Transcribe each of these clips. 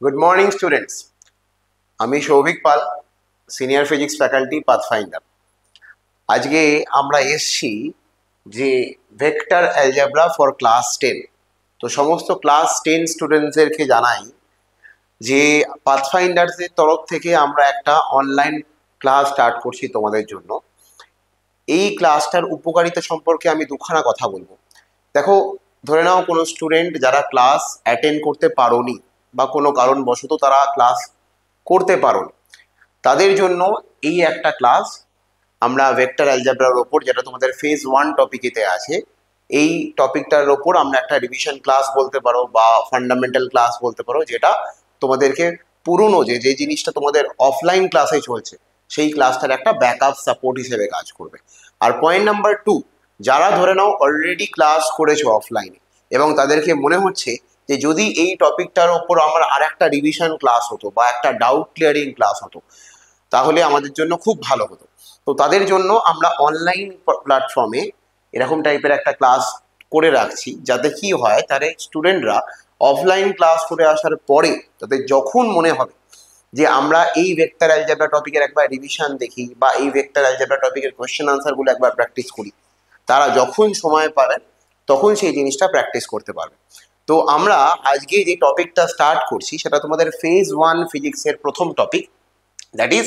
Good morning students. আমি সৌভিক পাল, senior physics faculty pathfinder. আজকে আমরা এসছি যে ভেক্টর অ্যালজেব্রা ফর ক্লাস 10। তো সমস্ত ক্লাস 10 স্টুডেন্টসদেরকে জানাই যে পাথফাইন্ডার্সের তরফ থেকে আমরা একটা অনলাইন ক্লাস স্টার্ট করছি তোমাদের জন্য। এই ক্লাসটার উপকারিতা সম্পর্কে আমি দুখানা কথা বলবো। দেখো, ধরে নাও কোনো স্টুডেন্ট যারা ক্লাস অ্যাটেন্ড করতে পারোনি বা কোনো কারণবশত তারা ক্লাস করতে পারো, তাদের জন্য এই একটা ক্লাস আমরা ভেক্টর অ্যালজেব্রার ওপর, যেটা তোমাদের ফেজ 1 টপিকেতে আছে, এই টপিকটার ওপর আমরা একটা রিভিশন ক্লাস বলতে পারো বা ফান্ডামেন্টাল ক্লাস বলতে পারো, যেটা তোমাদেরকে পুরনো যে জিনিসটা তোমাদের অফলাইন ক্লাসে চলছে সেই ক্লাসটার একটা ব্যাকআপ সাপোর্ট হিসেবে কাজ করবে। আর পয়েন্ট নাম্বার 2, যারা ধরে নাও অলরেডি ক্লাস করেছো অফলাইনে এবং তাদেরকে মনে হচ্ছে যে যদি এই টপিকটার ওপর আমার আর একটা রিভিশন ক্লাস হতো বা একটা ডাউট ক্লিয়ারিং ক্লাস হতো তাহলে আমাদের জন্য খুব ভালো হতো। তো তাদের জন্য আমরা অনলাইন প্ল্যাটফর্মে এরকম টাইপের একটা ক্লাস করে রাখছি, যাতে কি হয়, তাদের স্টুডেন্টরা অফলাইন ক্লাস করে আসার পরে তাদের যখন মনে হবে যে আমরা এই ভেক্টর অ্যালজেব্রা টপিকের একবার রিভিশন দেখি বা এই ভেক্টর অ্যালজেব্রা টপিকের কোয়েশ্চেন আনসারগুলো একবার প্র্যাকটিস করি, তারা যখন সময় পাবেন তখন সেই জিনিসটা প্র্যাকটিস করতে পারবে। তো আমরা আজকে যে টপিকটা স্টার্ট করছি সেটা তোমাদের ফেজ 1 ফিজিক্সের প্রথম topic, that is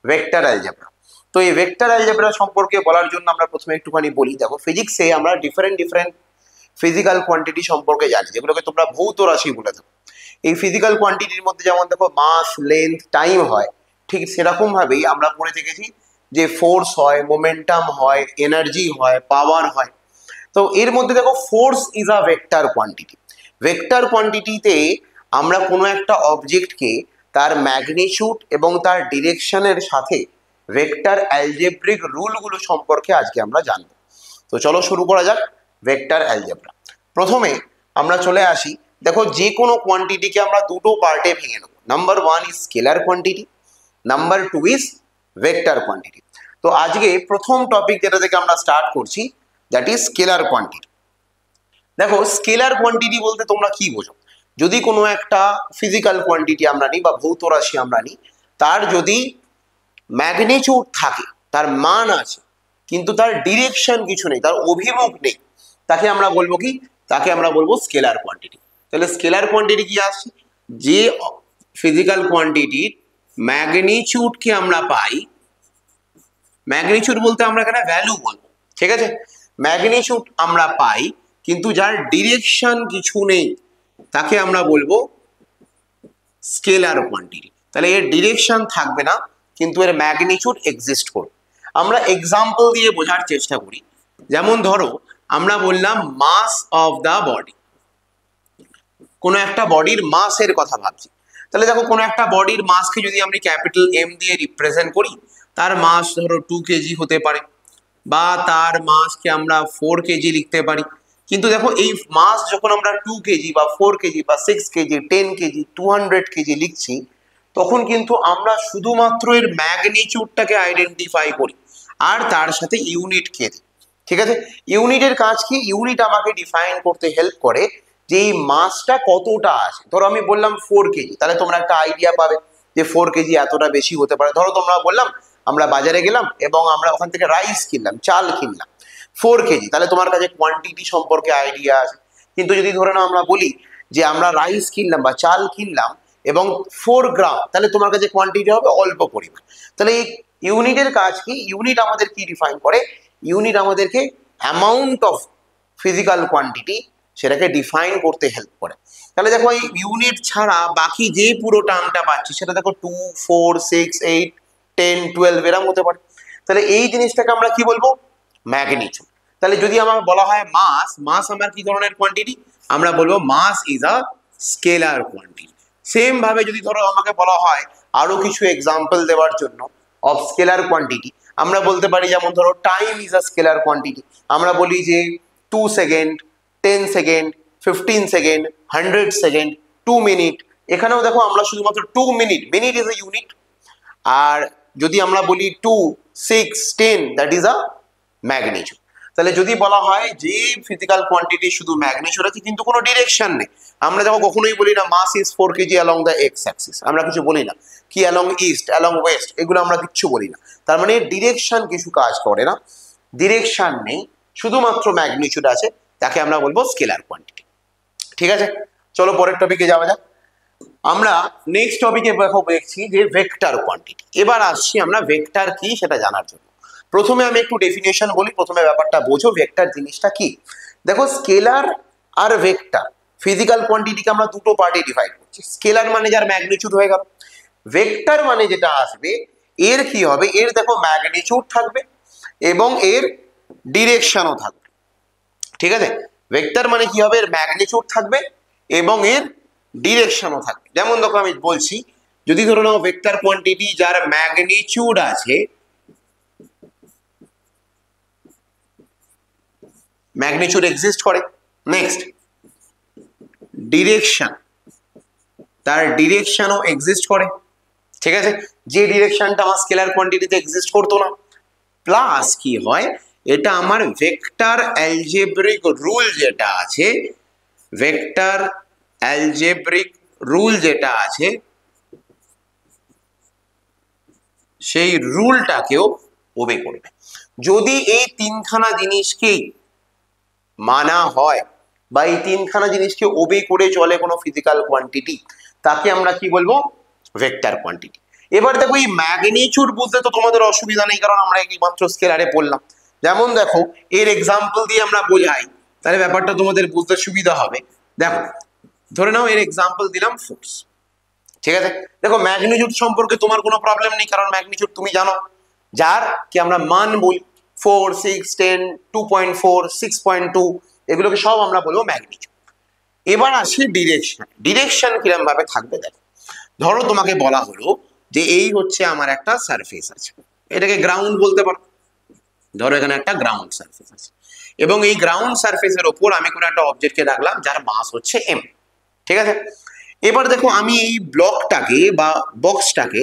vector algebra. তো এই ভেক্টর অ্যালজেব্রা সম্পর্কে বলার জন্য আমরা প্রথমে একটুখানি বলি। দেখো, ফিজিক্সে আমরা ডিফারেন্ট ফিজিক্যাল কোয়ান্টিটি সম্পর্কে জানি, যেগুলোকে তোমরা ভৌত রাশি বলে থাকো। এই ফিজিক্যাল কোয়ান্টিটির মধ্যে যেমন দেখো মাস, লেন্থ, টাইম হয়, ঠিক সেরকম ভাবেই আমরা পড়ে দেখেছি যে ফোর্স হয়, মোমেন্টাম হয়, এনার্জি হয়, পাওয়ার হয়। তো এর মধ্যে দেখো force is a vector quantity. Vector কোয়ান্টিটিতে আমরা কোনো একটা অবজেক্টকে তার ম্যাগনিটিউড এবং তার ডিরেকশনের সাথে ভেক্টর অ্যালজেব্রিক রুলগুলো সম্পর্কে আজকে আমরা জানবো। তো চলো শুরু করা যাক ভেক্টর অ্যালজেব্রা। প্রথমে আমরা চলে আসি, দেখো যে কোনো কোয়ান্টিটিকে আমরা দুটো পার্টে ভেঙে নেব। Number 1 is scalar quantity, number 2 is vector quantity. তো আজকে প্রথম টপিক যেটা থেকে আমরা স্টার্ট করছি, দ্যাট ইজ স্কেলার কোয়ান্টিটি। দেখো, স্কেলার কোয়ান্টিটি বলতে তোমরা কি বোঝো? যদি কোনো একটা ফিজিক্যাল কোয়ান্টিটি আমরা নিই বা ভৌত রাশি আমরা নিই, তার যদি ম্যাগনিটিউড থাকে, তার মান আছে, কিন্তু তার ডিরেকশন কিছু নেই, তার অভিমুখ নেই, তাকে আমরা বলবো কি? তাকে আমরা বলবো স্কেলার কোয়ান্টিটি। তাহলে স্কেলার কোয়ান্টিটি কি আসছে? যে ফিজিক্যাল কোয়ান্টিটির ম্যাগনিটিউডকে আমরা পাই, ম্যাগনিটিউড বলতে আমরা এখানে ভ্যালু বলবো, ঠিক আছে? ম্যাগনিটিউড আমরা পাই কিন্তু যার ডিরেকশন কিছু নেই, তাকে আমরা বলবো স্কেলার কোয়ান্টিটি। তাহলে এর ডিরেকশন থাকবে না কিন্তু এর ম্যাগনিটিউড এক্সিস্ট করবে। আমরা এক্সাম্পল দিয়ে বোঝার চেষ্টা করি। যেমন ধরো, আমরা বললাম মাস অফ দ্য বডি, কোনো একটা বডির মাসের কথা ভাবছি। তাহলে দেখো, কোনো একটা বডির মাসকে যদি আমি ক্যাপিটাল এম দিয়ে রিপ্রেজেন্ট করি, তার মাস ধরো 2 কেজি হতে পারে বা তার মাসকে আমরা 4 কেজি লিখতে পারি। কিন্তু দেখো, এই মাস যখন আমরা 2 কেজি বা 4 কেজি বা 6 কেজি, 10 কেজি, 200 কেজি লিখছি, তখন কিন্তু আমরা শুধুমাত্র এর ম্যাগনিটিউডটাকে আইডেন্টিফাই করি আর তার সাথে ইউনিটকে দিই, ঠিক আছে? ইউনিটের কাজ কি? ইউনিট আমাকে ডিফাইন করতে হেল্প করে যে এই মাসটা কতটা আছে। ধরো আমি বললাম 4 কেজি, তাহলে তোমরা একটা আইডিয়া পাবে যে 4 কেজি এতটা বেশি হতে পারে। ধরো তোমরা বললাম আমরা বাজারে গেলাম এবং আমরা ওখান থেকে রাইস কিনলাম, চাল কিনলাম 4 কেজি, তাহলে তোমার কাছে কোয়ান্টিটি সম্পর্কে আইডিয়া আছে। কিন্তু যদি ধরে নাও আমরা বলি যে আমরা রাইস কিনলাম বা চাল কিনলাম এবং 4 গ্রাম, তাহলে তোমার কাছে কোয়ান্টিটি হবে অল্প পরিমাণ। তাহলে এই ইউনিটের কাজ কি? ইউনিট আমাদের কি ডিফাইন করে? ইউনিট আমাদেরকে অ্যামাউন্ট অফ ফিজিক্যাল কোয়ান্টিটি সেটাকে ডিফাইন করতে হেল্প করে। তাহলে দেখো, এই ইউনিট ছাড়া বাকি যে পুরো টার্মটা পাচ্ছি সেটা দেখো 2, 4, 6, 8, 10, 12 এরকম হতে পারে। তাহলে এই জিনিসটাকে আমরা কি বলবো? ম্যাগনিটিউড। তাহলে যদি আমাকে বলা হয় মাস, মাস আমার কি ধরনের কোয়ান্টিটি? আমরা বলবো mass is a scalar quantity. Same ভাবে যদি ধরো আমাকে বলা হয় আরো কিছু এক্সাম্পল দেওয়ার জন্য অফ স্কেলার কোয়ান্টিটি, আমরা বলতে পারি যেমন ধরো time is a scalar quantity. আমরা বলি যে 2 second, 10 second, 15 second, 100 second, 2 minute. এখানেও দেখো আমরা শুধুমাত্র 2 minute, minute is a unit. আর যদি আমরা বলি 2, 6, 10, দ্যাট ইজ আ ম্যাগনিটিউড। তাহলে যদি বলা হয় যে ফিজিক্যাল কোয়ান্টিটি শুধু ম্যাগনিটিউড আছে কিন্তু কোনো ডিরেকশন নেই, আমরা দেখো কখনোই বলি না mass is 4 KG along the X axis, আমরা কিছু বলি না, কি অ্যালং ইস্ট অ্যালং ওয়েস্ট এগুলো আমরা কিচ্ছু বলি না। তার মানে ডিরেকশন কিছু কাজ করে না, ডিরেকশন নেই, শুধুমাত্র ম্যাগনিটিউড আছে, তাকে আমরা বলবো স্কেলার কোয়ান্টিটি। ঠিক আছে, চলো পরের টপিকে যাওয়া যাক। আমরা নেক্সট টপিকে দেখছি যে ভেক্টর কোয়ান্টিটি। এবার আসছি আমরা ভেক্টর কি সেটা জানার জন্য। প্রথমে আমি একটু ডেফিনেশন বলি, প্রথমে ব্যাপারটা বোঝো ভেক্টর জিনিসটা কি। দেখো স্কেলার আর ভেক্টর ফিজিক্যাল কোয়ান্টিটিকে আমরা দুটো পার্টে ডিভাইড করছি। স্কেলার মানে যার ম্যাগনিটিউড হয়ে গেল, ভেক্টর মানে যেটা আসবে এর কি হবে, এর দেখো ম্যাগনিটিউড থাকবে এবং এর ডিরেকশনও থাকবে। ঠিক আছে, ভেক্টর মানে কি হবে, এর ম্যাগনিটিউড থাকবে এবং এর ডিরেকশনও থাকবে। যেমন দেখো আমি বলছি, যদি ধরো নাও ভেক্টর কোয়ান্টিটি যার ম্যাগনিটিউড আছে, ম্যাগনিটিউড এক্সিস্ট করে, নেক্সট ডিরেকশন, তার ডিরেকশনও এক্সিস্ট করে। ঠিক আছে, যে ডিরেকশনটা আমার স্কেলার কোয়ান্টিটিতে এক্সিস্ট করতো না। প্লাস কি হয়, এটা আমার ভেক্টর অ্যালজেব্রিক রুল যেটা আছে, ভেক্টর অ্যালজেব্রিক রুল যেটা আছে সেই রুলটাকেও ওবে করবে। যদি এই তিনখানা জিনিসকেই মানা হয় বা এই তিনখানা জিনিসকে ওবে করে চলে কোনো ফিজিক্যাল কোয়ান্টিটি, তাকে আমরা কি বলবো, ভেক্টর কোয়ান্টিটি। এবার দেখো এই ম্যাগনিটিউড বুঝতে তো তোমাদের অসুবিধা নেই, কারণ আমরা এই মাত্র স্কেলারে পড়লাম। যেমন দেখো এর এক্সাম্পল দিয়ে আমরা বোঝাই, তাহলে ব্যাপারটা তোমাদের বুঝতে সুবিধা হবে। দেখো ধরে নাও এর এক্সাম্পল দিলাম ফোর্স। ঠিক আছে, দেখো ম্যাগনিটিউড সম্পর্কে তোমার কোনো প্রবলেম নেই, কারণ ম্যাগনিটিউড তুমি জানো, যার কি আমরা মান বলি 4, 6, 10, 2.4, 6.2, এগুলোকে সব আমরা বলবো ম্যাগনিটিউড। এবার আসি ডিরেকশন। ডিরেকশন কিরকম ভাবে থাকবে দেখো, ধরো তোমাকে বলা হলো যে এই হচ্ছে আমার একটা সারফেস আছে, এটাকে গ্রাউন্ড বলতে পারো। ধরো এখানে একটা গ্রাউন্ড সারফেস আছে এবং এই গ্রাউন্ড সারফেসের ওপর আমি কোনো একটা অবজেক্টকে রাখলাম যার মাস হচ্ছে m। ঠিক আছে, এবার দেখো আমি এই ব্লকটাকে বা বক্সটাকে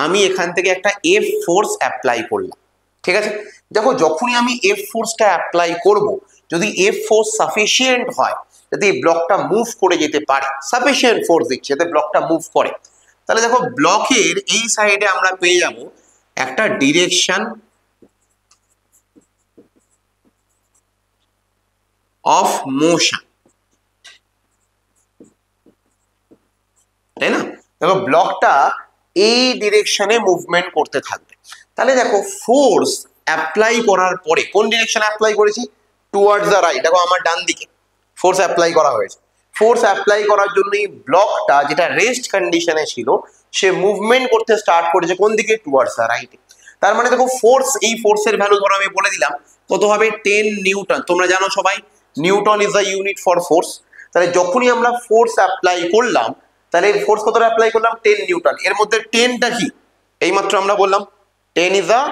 আমি এখান থেকে একটা এফ ফোর্স অ্যাপ্লাই করলাম। ঠিক আছে, দেখো যখনই আমি এফ ফোর্সটা অ্যাপ্লাই করব, যদি এফ ফোর্স সাফিসিয়েন্ট হয়, যদি এই ব্লকটা মুভ করে যেতে পারে, সাফিসিয়েন্ট ফোর্স দিচ্ছে যাতে ব্লকটা মুভ করে, তাহলে দেখো ব্লকের এই সাইডে আমরা পেয়ে যাব একটা ডিরেকশন অফ মোশন। তাই না, দেখো ব্লকটা এই ডিরেকশনে মুভমেন্ট করতে থাকবে। তাহলে দেখো ফোর্স অ্যাপ্লাই করার পরে কোন ডিরেকশনে অ্যাপ্লাই করেছি, টুয়ার্ডস দ্য রাইট। দেখো আমার ডান দিকে ফোর্স অ্যাপ্লাই করা হয়েছে, ফোর্স অ্যাপ্লাই করার জন্য এই ব্লকটা যেটা রেস্ট কন্ডিশনে ছিল সে মুভমেন্ট করতে স্টার্ট করেছে কোন দিকে, টুয়ার্ডস দ্য রাইট। তার মানে দেখো ফোর্স, এই ফোর্সের ভ্যালু ধরো আমি বলে দিলাম কত হবে, 10 নিউটন। তোমরা জানো সবাই Newton is the unit for force. তাহলে যখনই আমরা ফোর্স অ্যাপ্লাই করলাম, তাহলে ফোর্স কতটা অ্যাপ্লাই করলাম, 10 নিউটন। এর মধ্যে 10টা কি, এইমাত্র আমরা বললাম 10 is the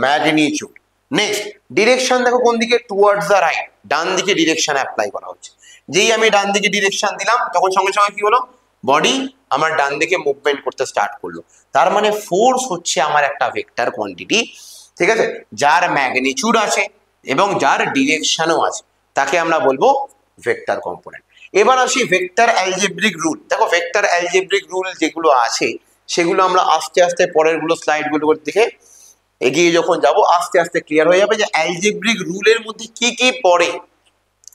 magnitude. Next direction দেখো কোন দিকে, টুয়ার্ডস দ্য রাইট, ডান দিকে ডিরেকশন অ্যাপ্লাই করা হচ্ছে। যেই আমি ডান দিকে ডিরেকশন দিলাম তখন সঙ্গে সঙ্গে কি হলো, বডি আমার ডান দিকে মুভমেন্ট করতে স্টার্ট করলো। তার মানে ফোর্স হচ্ছে আমার একটা ভেক্টর কোয়ান্টিটি। ঠিক আছে, যার ম্যাগনিটিউড আছে এবং যার ডিরেকশনও আছে, তাকে আমরা বলবো ভেক্টর কম্পোনেন্ট। এবার আসি ভেক্টর অ্যালজেব্রিক রুল। দেখো ভেক্টর অ্যালজেব্রিক রুল যেগুলো আছে সেগুলো আমরা আস্তে আস্তে পরের গুলো স্লাইডগুলো দেখে এগিয়ে যখন যাব আস্তে আস্তে ক্লিয়ার হয়ে যাবে যে অ্যালজেব্রিক রুলের মধ্যে কি কি পড়ে।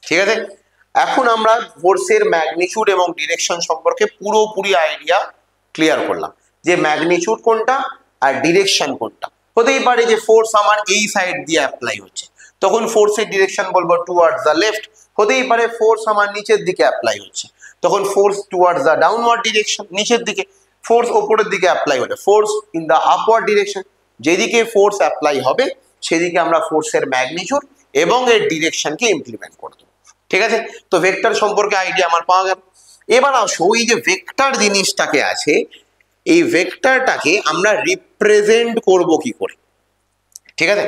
ঠিক আছে, এখন আমরা ফোর্সের ম্যাগনিটিউড এবং ডিরেকশন সম্পর্কে পুরোপুরি আইডিয়া ক্লিয়ার করলাম, যে ম্যাগনিটিউড কোনটা আর ডিরেকশন কোনটা। হতেই পারে যে ফোর্স আমার এই সাইড দিয়ে অ্যাপ্লাই হচ্ছে, তখন ফোর্সের ডিরেকশন বলবো টুয়ার্ডস দ্য লেফট। হতেই পারে ফোর্স আমার নিচের দিকে অ্যাপ্লাই হচ্ছে, তখন force towards the downward direction, নিচের দিকে। ফোর্স ওপরের দিকে অ্যাপ্লাই হলে force in the upward direction, যেদিকে ফোর্স অ্যাপ্লাই হবে সেদিকে আমরা ফোর্সের ম্যাগনিটিউড এবং এর ডিরেকশনকে ইমপ্লিমেন্ট করব। ঠিক আছে, তো ভেক্টর সম্পর্কে আইডিয়া আমার পাওয়া গেল। এবার আসো এই যে ভেক্টর জিনিসটাকে আছে, এই ভেক্টরটাকে আমরা রিপ্রেজেন্ট করব কি করে। ঠিক আছে,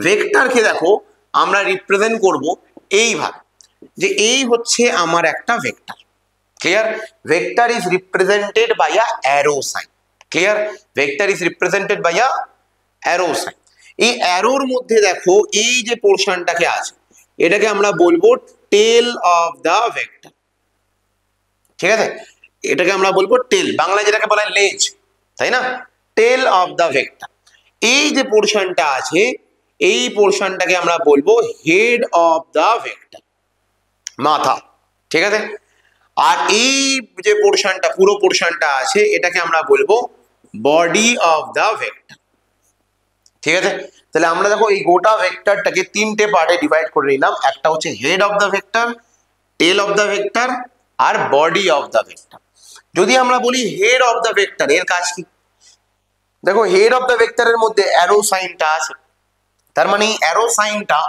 ভেক্টরকে দেখো আমরা রিপ্রেজেন্ট করব এইভাবে, যে এই হচ্ছে আমার একটা vector. Clear, vector is represented by a arrow sign. Clear, vector is represented by a arrow sign. এই অ্যারোর মধ্যে দেখো এই যে পোর্শনটাকে আছে, এটাকে আমরা বলবো টেল অফ দা ভেক্টর। ঠিক আছে, এটাকে আমরা বলবো টেল, বাংলায় যেটাকে বলা হয় লেজ, তাই না? টেল অফ দা ভেক্টর। এই যে পোর্শনটা আছে এই পোর্শনটাকে আমরা বলবো হেড অফ দা ভেক্টর, মাথা। ঠিক আছে, আর এই যে পোর্শনটা পুরো পোর্শনটা আছে এটাকে আমরা বলবো বডি অফ দা ভেক্টর। ঠিক আছে, তাহলে আমরা দেখো এই গোটা ভেক্টরটাকে তিনটে পার্টে ডিভাইড করে নিলাম। একটা হচ্ছে head of the vector, tail of the vector আর বডি অফ দা ভেক্টর। যদি আমরা বলি হেড অফ দা ভেক্টর, এর কাজ কি? দেখো হেড অফ দা ভেক্টরের মধ্যে অ্যারো সাইনটা আছে, তার মানে এই অ্যারো সাইনটা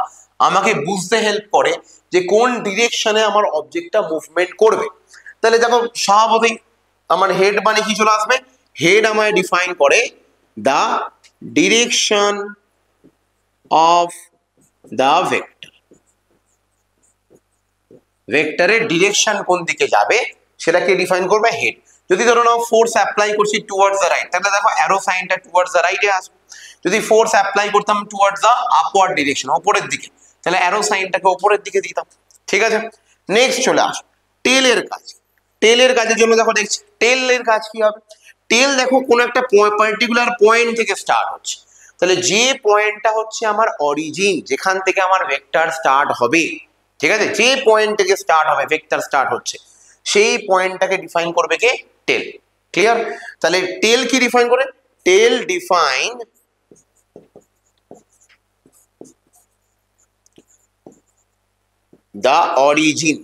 আমাকে বুঝতে হেল্প করে যে কোন ডিরেকশনে আমার অবজেক্টটা মুভমেন্ট করবে। তাহলে দেখো স্বভাবতই আমার হেড মানে কি চলে আসবে, হেড আমায় ডিফাইন করে দা ডিরেকশন অফ দা ভেক্টর। ভেক্টরের ডিরেকশন কোন দিকে যাবে সেটাকে ডিফাইন করবে হেড। যদি ধরো নাও ফোর্স অ্যাপ্লাই করছি টুয়ার্ডস দ্য রাইট, তাহলে দেখো অ্যারো সাইনটা টুয়ার্ডস দ্য রাইটে আসবে। যদি ফোর্স অ্যাপ্লাই করতাম টুয়ার্ডস দ্য আপওয়ার্ড ডিরেকশন, উপরের দিকে, তাহলে অ্যারো সাইনটাকে উপরের দিকে দিতাম। ঠিক আছে, নেক্সট চলে আস টেলের কাজ। টেলের কাজের জন্য দেখো দেখছি টেলের কাজ কি হবে। টেল দেখো কোন একটা পার্টিকুলার পয়েন্ট থেকে স্টার্ট হচ্ছে, তাহলে যে পয়েন্টটা হচ্ছে আমার অরিজিন, যেখান থেকে আমার ভেক্টর স্টার্ট হবে, ঠিক আছে, যে পয়েন্ট থেকে স্টার্ট হবে ভেক্টর স্টার্ট হচ্ছে, সেই পয়েন্টটাকে ডিফাইন করবে কে? টেল। ক্লিয়ার? তাহলে টেল কি ডিফাইন করে? টেল ডিফাইন দা অরিজিন,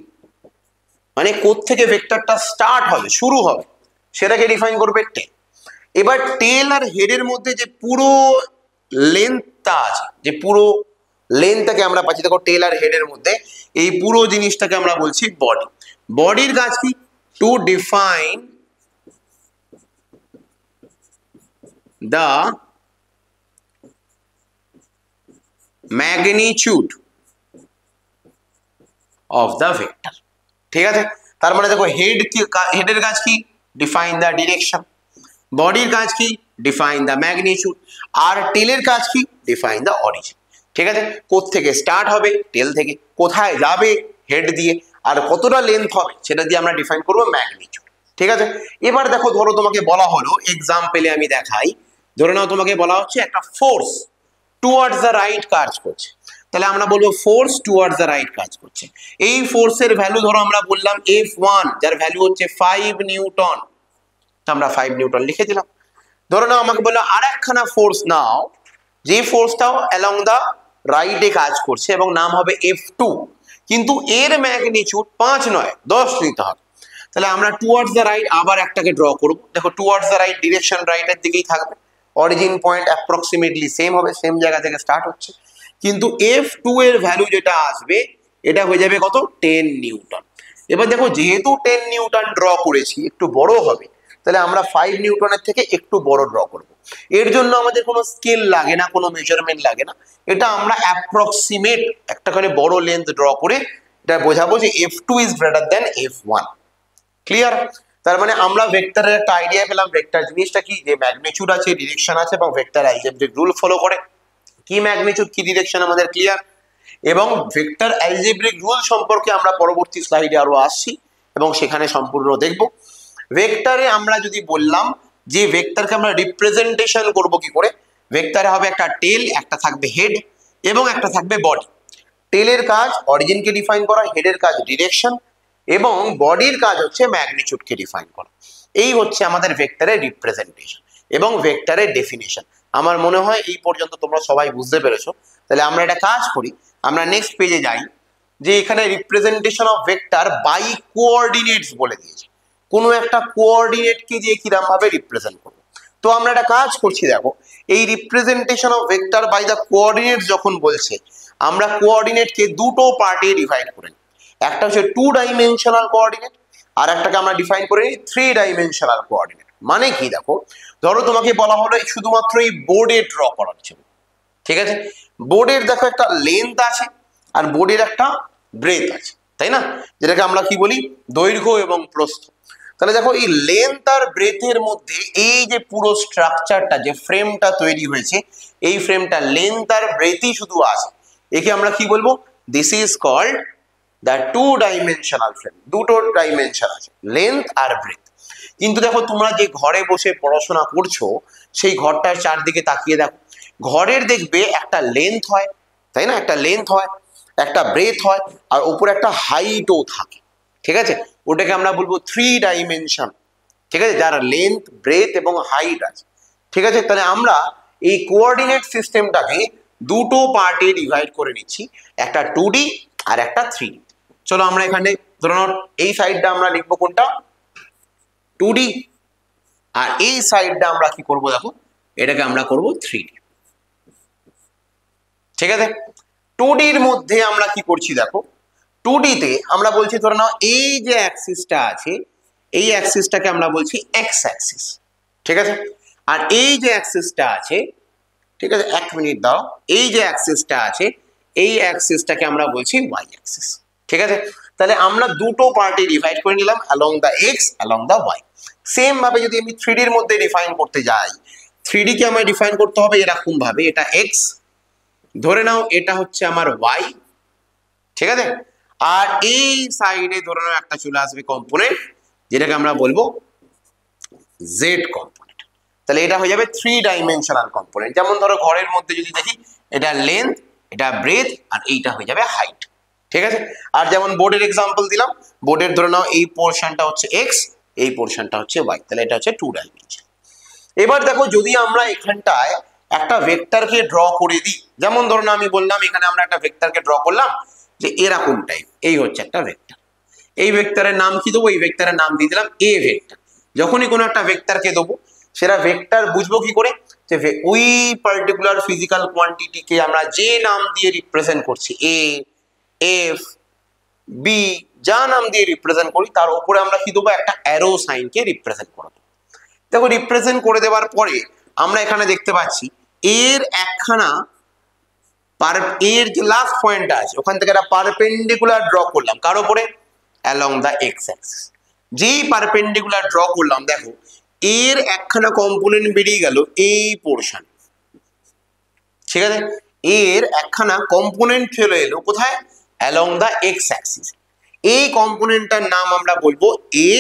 মানে কোত্থেকে ভেক্টরটা স্টার্ট হবে, শুরু হবে, সেটাকে ডিফাইন করবে টেল। এবার টেল আর হেডের মধ্যে যে পুরো লেন্থটা আছে, যে পুরো লেন্থটাকে আমরা পাচ্ছি, দেখো টেল আর হেডের মধ্যে এই পুরো জিনিসটাকে আমরা বলছি বডি। বডির কাজ কি? To define the magnitude of the vector. ঠিক আছে, তার মানে দেখো হেডের কাজ কি? Define the direction. বডির কাজ কি? Define the magnitude. আর টেলের কাজ কি? ডিফাইন দা অরিজিন। ঠিক আছে, কোত্থেকে স্টার্ট হবে? টেল থেকে। কোথায় যাবে? হেড দিয়ে। আর কতটা লেন্থ হবে সেটা দিয়ে আমরা ডিফাইন করবো ম্যাগনিটিউড। ঠিক আছে, এবার দেখো ধরো তোমাকে বলা হলো, এক্সাম্পলে আমি দেখাই, ধরে নাও তোমাকে বলা হচ্ছে একটা ফোর্স টুয়ার্ডস দ্য রাইট কাজ করছে, তাহলে আমরা বলবো ফোর্স টুয়ার্ডস দ্য রাইট কাজ করছে। এই ফোর্সের ভ্যালু ধরো আমরা বললাম F1, যার ভ্যালু হচ্ছে 5 নিউটন, আমরা 5 নিউটন লিখে দিলাম। ধরো নাও আমাকে বললো আর একখানা ফোর্স নাও, যে ফোর্সটাও অ্যালং দা রাইটে কাজ করছে এবং নাম হবে F2, কিন্তু এর ম্যাগনিটিউড 5 নয় 10 নিতে হবে। তাহলে আমরা টুয়ার্ডস দ্য রাইট আবার একটাকে ড্র করব। দেখো টুয়ার্ডস দ্য রাইট ডিরেকশন রাইটের দিকেই থাকবে, অরিজিন পয়েন্ট অ্যাপ্রক্সিমেটলি সেম হবে, সেম জায়গা থেকে স্টার্ট হচ্ছে, কিন্তু F2 এর ভ্যালু যেটা আসবে এটা হয়ে যাবে কত? 10 নিউটন। এবার দেখো যেহেতু 10 নিউটন ড্র করেছি, একটু বড় হবে, তাহলে আমরা 5 নিউটনের থেকে একটু বড় ড্র করব। এর জন্য আমাদের কোনো স্কেল লাগে না, কোনো মেজারমেন্ট লাগে না, এটা আমরা অ্যাপ্রক্সিমেট একটা করে বড় লেন্থ ড্র করে এটা বোঝাবো যে F2 is greater than F1। Clear? তার মানে আমরা ভেক্টরের একটা আইডিয়া পেলাম, ভেক্টর জিনিসটা কি, যে ম্যাগনিটিউড আছে, ডিরেকশন আছে এবং ভেক্টর অ্যালজেব্রিক রুল ফলো করে। কি ম্যাগনিটিউড কি ডিরেকশন আমাদের ক্লিয়ার, এবং ভেক্টর অ্যালজেব্রিক রুল সম্পর্কে আমরা পরবর্তী স্লাইডে আরো আসছি এবং সেখানে সম্পূর্ণ দেখব। ভেক্টরে আমরা যদি বললাম যে ভেক্টরকে আমরা রিপ্রেজেন্টেশন করব কি করে, ভেক্টরে হবে একটা টেল, একটা থাকবে হেড এবং একটা থাকবে বডি। টেলের কাজ অরিজিনকে ডিফাইন করা, হেডের কাজ ডিরেকশন এবং বডির কাজ হচ্ছে ম্যাগনিটিউডকে ডিফাইন করা। এই হচ্ছে আমাদের ভেক্টরের রিপ্রেজেন্টেশন এবং ভেক্টরের ডেফিনেশন। আমার মনে হয় এই পর্যন্ত তোমরা সবাই বুঝতে পেরেছো। তাহলে আমরা একটা কাজ করি, আমরা নেক্সট পেজে যাই, যে এখানে representation of vector by coordinates বলে দিয়েছে, কোনো একটা কোঅর্ডিনেটকে দিয়ে কিরকম ভাবে রিপ্রেজেন্ট করবো। তো আমরা একটা কাজ করছি, দেখো এই representation of vector by the coordinates যখন বলছে, আমরা কোঅর্ডিনেটকে দুটো পার্টে ডিভাইড করে নিই। একটা হচ্ছে 2 ডাইমেনশনাল কোঅর্ডিনেট, আর একটাকে আমরা ডিফাইন করে নিই 3 ডাইমেনশনাল কোঅর্ডিনেট। মানে কি, দেখো ধরো তোমাকে বলা হলো শুধুমাত্র এই বোর্ডে ড্র করার জন্য, ঠিক আছে, বোর্ডের দেখো একটা লেন্থ আছে আর বোর্ডের একটা ব্রেথ আছে, তাই না, যেটাকে আমরা কি বলি দৈর্ঘ্য এবং প্রস্থ। তাহলে দেখো এই লেন্থ আর ব্রেথের মধ্যে এই যে পুরো স্ট্রাকচারটা, যে ফ্রেমটা তৈরি হয়েছে, এই ফ্রেমটা লেন্থ আর ব্রেথই শুধু আছে, একে আমরা কি বলবো? This is called the two dimensional frame. দুটো ডাইমেনশন আছে, লেন্থ আর ব্রেথ। কিন্তু দেখো তোমরা যে ঘরে বসে পড়াশোনা করছো সেই ঘরটার চারদিকে তাকিয়ে দেখো, ঘরের দেখবে একটা লেন্থ হয়, তাই না? একটা লেন্থ হয়, একটা ব্রেথ হয়, আর উপরে একটা হাইটও থাকে, ঠিক আছে? ওটাকে আমরা বলবো থ্রি ডাইমেনশন, ঠিক আছে, যার লেন্থ, ব্রেথ এবং হাইট আছে, ঠিক আছে? তাহলে আমরা এই কোঅর্ডিনেট সিস্টেমটাকে দুটো পার্টে ডিভাইড করে নিচ্ছি, একটা 2D আর একটা 3D। চলো আমরা এখানে ধরুন এই সাইডটা আমরা লিখবো কোনটা, 2D, আর এই সাইডটা আমরা কি করব দেখো, এটাকে আমরা করব 3D, ঠিক আছে? 2D এর মধ্যে আমরা কি করছি দেখো, 2D তে আমরা বলছি ধরে নাও এই যে অ্যাক্সিসটা আছে, এই অ্যাক্সিসটাকে আমরা বলছি এক্স অ্যাক্সিস, ঠিক আছে? আর এই যে অ্যাক্সিসটা আছে, ঠিক আছে, এক মিনিট দাও, এই যে অ্যাক্সিসটা আছে এই অ্যাক্সিসটাকে আমরা বলছি ওয়াই অ্যাক্সিস, ঠিক আছে? তাহলে আমরা দুটো পার্টে ডিভাইড করে নিলাম, along the X, along the Y. Same ভাবে যদি আমি 3D এর মধ্যে ডিফাইন করতে যাই, 3D কে আমায় ডিফাইন করতে হবে এরকম ভাবে, এটা এক্স, ধরে নাও এটা হচ্ছে আমার ওয়াই, ঠিক আছে? আর এই সাইডে ধরে নাও একটা চলে আসবে কম্পোনেন্ট, যেটাকে আমরা বলবো জেড কম্পোনেন্ট। তাহলে এটা হয়ে যাবে থ্রি ডাইমেনশনাল কম্পোনেন্ট। যেমন ধরো ঘরের মধ্যে যদি দেখি, এটা লেন্থ, এটা ব্রেথ, আর এইটা হয়ে যাবে হাইট, ঠিক আছে? আর যেমন বোর্ডের এক্সাম্পল দিলাম, বোর্ডের ধরে নাও এই পোর্শনটা হচ্ছে এক্স, এই পোর্শনটা হচ্ছে ওয়াই, তাহলে এটা হচ্ছে টু ডাইমেনশন। এবার দেখো যদি আমরা এখানটায় একটা ভেক্টরকে ড্র করে দিই, যেমন ধরুন আমি বললাম এখানে আমরা একটা ভেক্টরকে ড্র করলাম যে এরকম টাইপ, এই হচ্ছে একটা ভেক্টর, এই ভেক্টরের নাম কি দেবো, এই ভেক্টরের নাম দিয়ে দিলাম এ ভেক্টর। যখনই কোনো একটা ভেক্টরকে দেবো সেটা ভেক্টর বুঝবো কি করে, যে ওই পার্টিকুলার ফিজিক্যাল কোয়ান্টিটিকে আমরা যে নাম দিয়ে রিপ্রেজেন্ট করছি, এ, এফ, বি, যা নাম দিয়ে রিপ্রেজেন্ট করি তার উপরে আমরা কি দেবো, একটা অ্যারো সাইনকে রিপ্রেজেন্ট করে দেবো। দেখো রিপ্রেজেন্ট করে দেওয়ার পরে আমরা এখানে দেখতে পাচ্ছি এর একখানা এর যে লাস্ট পয়েন্টটা আছে ওখান থেকে একটা পারপেন্ডিকুলার ড্র করলাম, কার উপরে, অ্যালং দ্য এক্স অ্যাক্সিস। যেই পারপেন্ডিকুলার ড্র করলাম দেখো এর একখানা কম্পোনেন্ট বেরিয়ে গেল এই পোর্শন, ঠিক আছে? এর একখানা কম্পোনেন্ট চলে এলো কোথায়, অ্যালং দ্য এক্স অ্যাক্সিস। এই কম্পোনেন্টটার নাম আমরা বলবো এ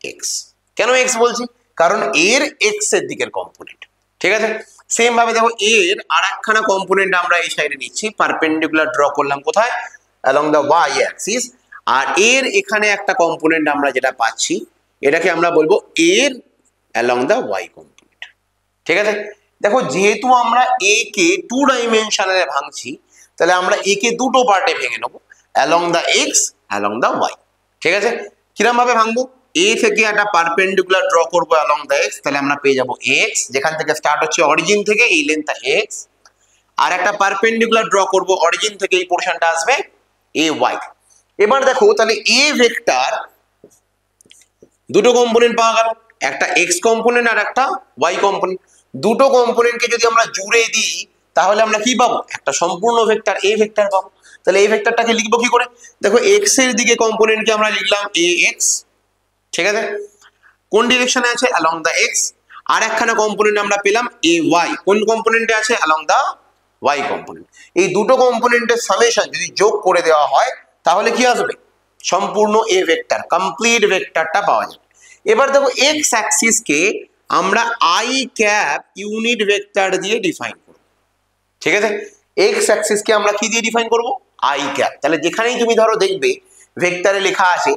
এক্স। কেন এক্স বলছি, কারণ এর এক্স এর দিকের কম্পোনেন্ট, ঠিক আছে? সেম ভাবে দেখো এর আর একখানা কম্পোনেন্ট আমরা এই সাইডে নিচ্ছি, পারপেন্ডিকুলার ড্র করলাম কোথায়, অ্যালং দ্য ওয়াই অ্যাক্সিস। আর এর এখানে একটা কম্পোনেন্ট আমরা যেটা পাচ্ছি এটাকে আমরা বলবো এর অ্যালং দ্য ওয়াই কম্পোনেন্ট, ঠিক আছে? দেখো যেহেতু আমরা এ কে টু ডাইমেনশনালে ভাঙছি, তাহলে আমরা এ কে দুটো পার্টে ভেঙে নেবো, along the X, along the Y, ঠিক আছে? কিরম ভাবে ভাঙবো, এ থেকে একটা পারপেন্ডিকুলার ড্র করবো অ্যালং দ্য এক্স, তাহলে আমরা পেয়ে যাবো এক্স, যেখান থেকে স্টার্ট হচ্ছে অরিজিন থেকে এই লেন্থটা এক্স, আর একটা পারপেন্ডিকুলার ড্র করবো অরিজিন থেকে এই পোর্শনটা আসবে এ ওয়াই। এবার দেখো তাহলে এ ভেক্টর দুটো কম্পোনেন্ট পাওয়া গেল, একটা এক্স কম্পোনেন্ট আর একটা ওয়াই কম্পোনেন্ট। দুটো কম্পোনেন্টকে যদি আমরা জুড়ে দিই তাহলে আমরা কি পাবো, একটা সম্পূর্ণ ভেক্টর এ ভেক্টর পাবো। তাহলে এই ভেক্টরটাকে লিখবো কি করে, দেখো এক্স এর দিকে কম্পোনেন্টকে আমরা লিখলাম এ এক্স, ঠিক আছে? কোন ডিরেকশনে আছে, অ্যালং দ্য এক্স। আর একখানা কম্পোনেন্ট আমরা পেলাম এ ওয়াই, কোন কম্পোনেন্টে আছে, অ্যালং দ্য ওয়াই কম্পোনেন্ট। এই দুটো কম্পোনেন্টের সামেশন যদি যোগ করে দেওয়া হয় তাহলে কি আসবে, সম্পূর্ণ এ ভেক্টর, কমপ্লিট ভেক্টরটা পাওয়া যাবে। এবার দেখো এক্স অ্যাক্সিসকে আমরা আই ক্যাপ ইউনিট ভেক্টর দিয়ে ডিফাইন করব, ঠিক আছে? এক্স অ্যাক্সিসকে আমরা কি দিয়ে ডিফাইন করব, আই ক্যাপ। তাহলে যেখানেই তুমি ধরো দেখবে ভেক্টরে লেখা আছে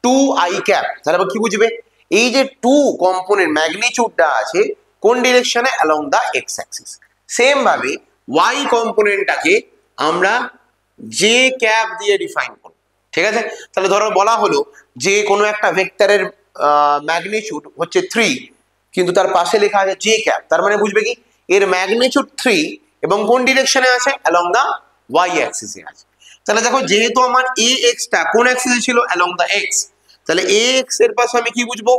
টু আই ক্যাপ, তাহলে কি বুঝবে, এই যে টু কম্পোনেন্ট ম্যাগনিটিউডটা আছে কোন ডিরেকশনে, along the X axis. Same ভাবে ওয়াই কম্পোনেন্টটাকে আমরা জে ক্যাপ দিয়ে ডিফাইন করব, ঠিক আছে? তাহলে ধরো বলা হলো যে কোনো একটা ভেক্টরের ম্যাগনিটিউড হচ্ছে 3 কিন্তু তার পাশে লেখা আছে জে ক্যাপ, তার মানে বুঝবে কি এর ম্যাগনিটিউড 3 এবং কোন ডিরেকশনে আছে, অ্যালং দ্য ওয়াই অ্যাক্সিসে আছে। তাহলে দেখো যেহেতু আমার এ এক্সটা কোন অ্যাক্সিসে ছিল, অ্যালং দ্য এক্স, তাহলে এ এক্স এর পাশে আমি কি বুঝবো,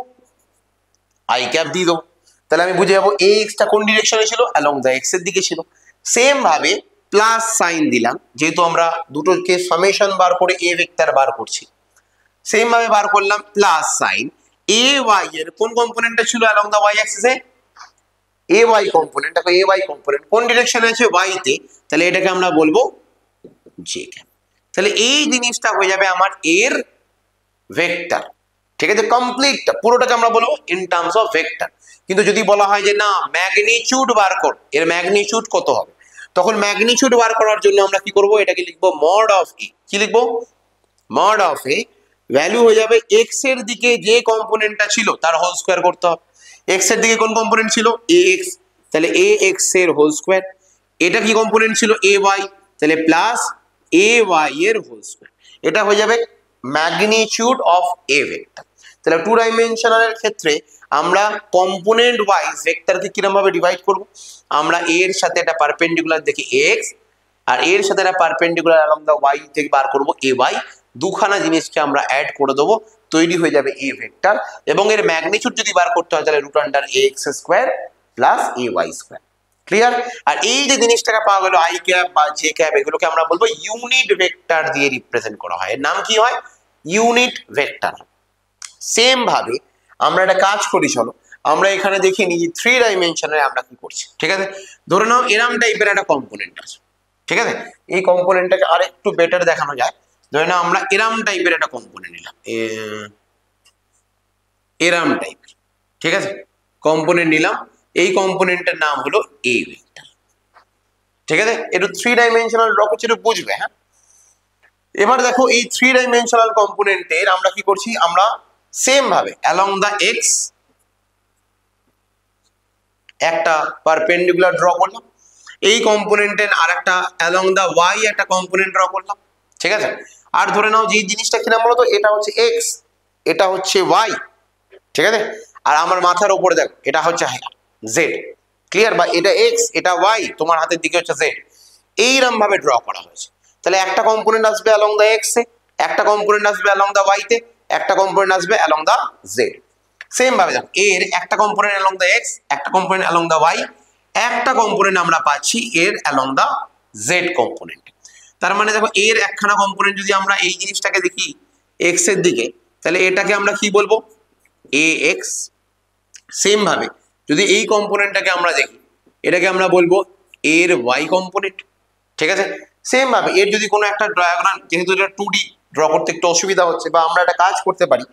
আই ক্যাপ দিয়ে দেবো। তাহলে আমি বুঝে যাবো এ এক্সটা কোন ডিরেকশনে ছিল, অ্যালং দ্য এক্স এর দিকে ছিল। সেম ভাবে প্লাস সাইন দিলাম, যেহেতু আমরা দুটোকে সামেশন বার করে এ ভেক্টর বার করছি, সেম ভাবে বার করলাম প্লাস সাইন। এ ওয়াই এর কোন কম্পোনেন্টটা ছিল অ্যালং দ্য ওয়াই অ্যাক্সিসে, এ ওয়াই কম্পোনেন্ট। দেখো এ ওয়াই কম্পোনেন্ট কোন ডিরেকশনে আছে, ওয়াই তে, তাহলে এটাকে আমরা বলবো জে ক্যাপ। তাহলে এই জিনিসটা হয়ে যাবে আমার এর ভেক্টর। ঠিক আছে, কমপ্লিট পুরোটাকে আমরা বলবো ইন টার্মস অফ ভেক্টর। কিন্তু যদি বলা হয় যে না ম্যাগনিটিউড বার কর, এর ম্যাগনিটিউড কত হবে, তখন ম্যাগনিটিউড বার করার জন্য আমরা কি করব, এটাকে লিখবো মড অফ এ। কি লিখবো? Mod of A. ভ্যালু হয়ে যাবে এক্স এর দিকে যে কম্পোনেন্টটা ছিল তার হোল স্কোয়ার করতে হবে। এক্স এর দিকে কোন কম্পোনেন্ট ছিল? এ এক্স, তাহলে এ এক্স এর হোল স্কোয়ার। এটা কি কম্পোনেন্ট ছিল? এ ওয়াই, তাহলে প্লাস এ ওয়াই এর হোল স্কোয়ার। এটা হয়ে যাবে ম্যাগনিটিউড অফ এ ভেক্টর। তাহলে টু ডাইমেনশনালের ক্ষেত্রে আমরা কম্পোনেন্ট ওয়াইজ ভেক্টরকে কিরকম ভাবে ডিভাইড করব, আমরা এর সাথে একটা পারপেন্ডিকুলার দেখি এক্স, আর এর সাথে একটা পারপেন্ডিকুলার অ্যালং দা ওয়াই থেকে বার করব এ ওয়াই। দুখানা জিনিসকে আমরা অ্যাড করে দেবো, তৈরি হয়ে যাবে এ ভেক্টর। এবং এর ম্যাগনিটিউড যদি বার করতে হয় তাহলে root under A X square plus A Y square. Clear? আর এই যে জিনিসটাকে পাওয়া গেল আই ক্যাপ বা জে ক্যাপ, এগুলোকে আমরা বলবো ইউনিট ভেক্টর দিয়ে রিপ্রেজেন্ট করা হয়। এর নাম কি হয়? Unit vector. সেম ভাবে আমরা একটা কাজ করি, চলো আমরা এখানে দেখে নিই থ্রি ডাইমেনশনে আমরা কি করছি। ঠিক আছে, ধরে নাও এরম টাইপের একটা কম্পোনেন্ট আছে। ঠিক আছে, এই কম্পোনেন্টটাকে আর একটু বেটার দেখানো যায়। ধরে নাও আমরা এরম টাইপের একটা কম্পোনেন্ট নিলাম, এরম টাইপের। ঠিক আছে, কম্পোনেন্ট নিলাম, এই কম্পোনেন্টের নাম হলো এ ভেক্টর। ঠিক আছে, একটু থ্রি ডাইমেনশনাল ড্র করছি, একটু বুঝবে। হ্যাঁ, এবার দেখো এই থ্রি ডাইমেনশনাল কম্পোনেন্টের আমরা কি করছি, আমরা সেম ভাবে অ্যালং দা এক্স একটা পারপেন্ডিকুলার ড্র করলাম, এই কম্পোনেন্টের আর একটা অ্যালং দা ওয়াই একটা কম্পোনেন্ট ড্র করলাম। ঠিক আছে, আর ধরে নাও যে জিনিসটা কিনা বলতো, এটা হচ্ছে এক্স, এটা হচ্ছে ওয়াই। ঠিক আছে, আর আমার মাথার উপরে দেখো এটা হচ্ছে জেড। ক্লিয়ার? বা এটা এক্স, এটা ওয়াই, তোমার হাতের দিকে হচ্ছে জেড। এইরকম ভাবে ড্র করা হয়েছে। তাহলে একটা কম্পোনেন্ট আসবে অ্যালং দা এক্স এ, একটা কম্পোনেন্ট আসবে অ্যালং দা ওয়াই তে, একটা কম্পোনেন্ট আসবে অ্যালং দা জেড। সেম ভাবে দেখো এর একটা কম্পোনেন্ট অ্যালং দা এক্স, একটা কম্পোনেন্ট অ্যালং দা ওয়াই, একটা কম্পোনেন্ট আমরা পাচ্ছি এর অ্যালং দা জেড কম্পোনেন্ট। তার মানে দেখো এর একখানা কম্পোনেন্ট যদি আমরা এই জিনিসটাকে দেখি এক্স এর দিকে, তাহলে এটাকে আমরা কি বলবো? এ এক্স। সেম ভাবে যদি এই কম্পোনেন্টটাকে আমরা দেখি, এটাকে আমরা বলবো এর ওয়াই কম্পোনেন্ট। ঠিক আছে, সেম ভাবে এর যদি কোনো একটা ডায়াগ্রাম, যেহেতু এটা 2D ড্র করতে একটু অসুবিধা হচ্ছে, বা আমরা একটা কাজ করতে পারি,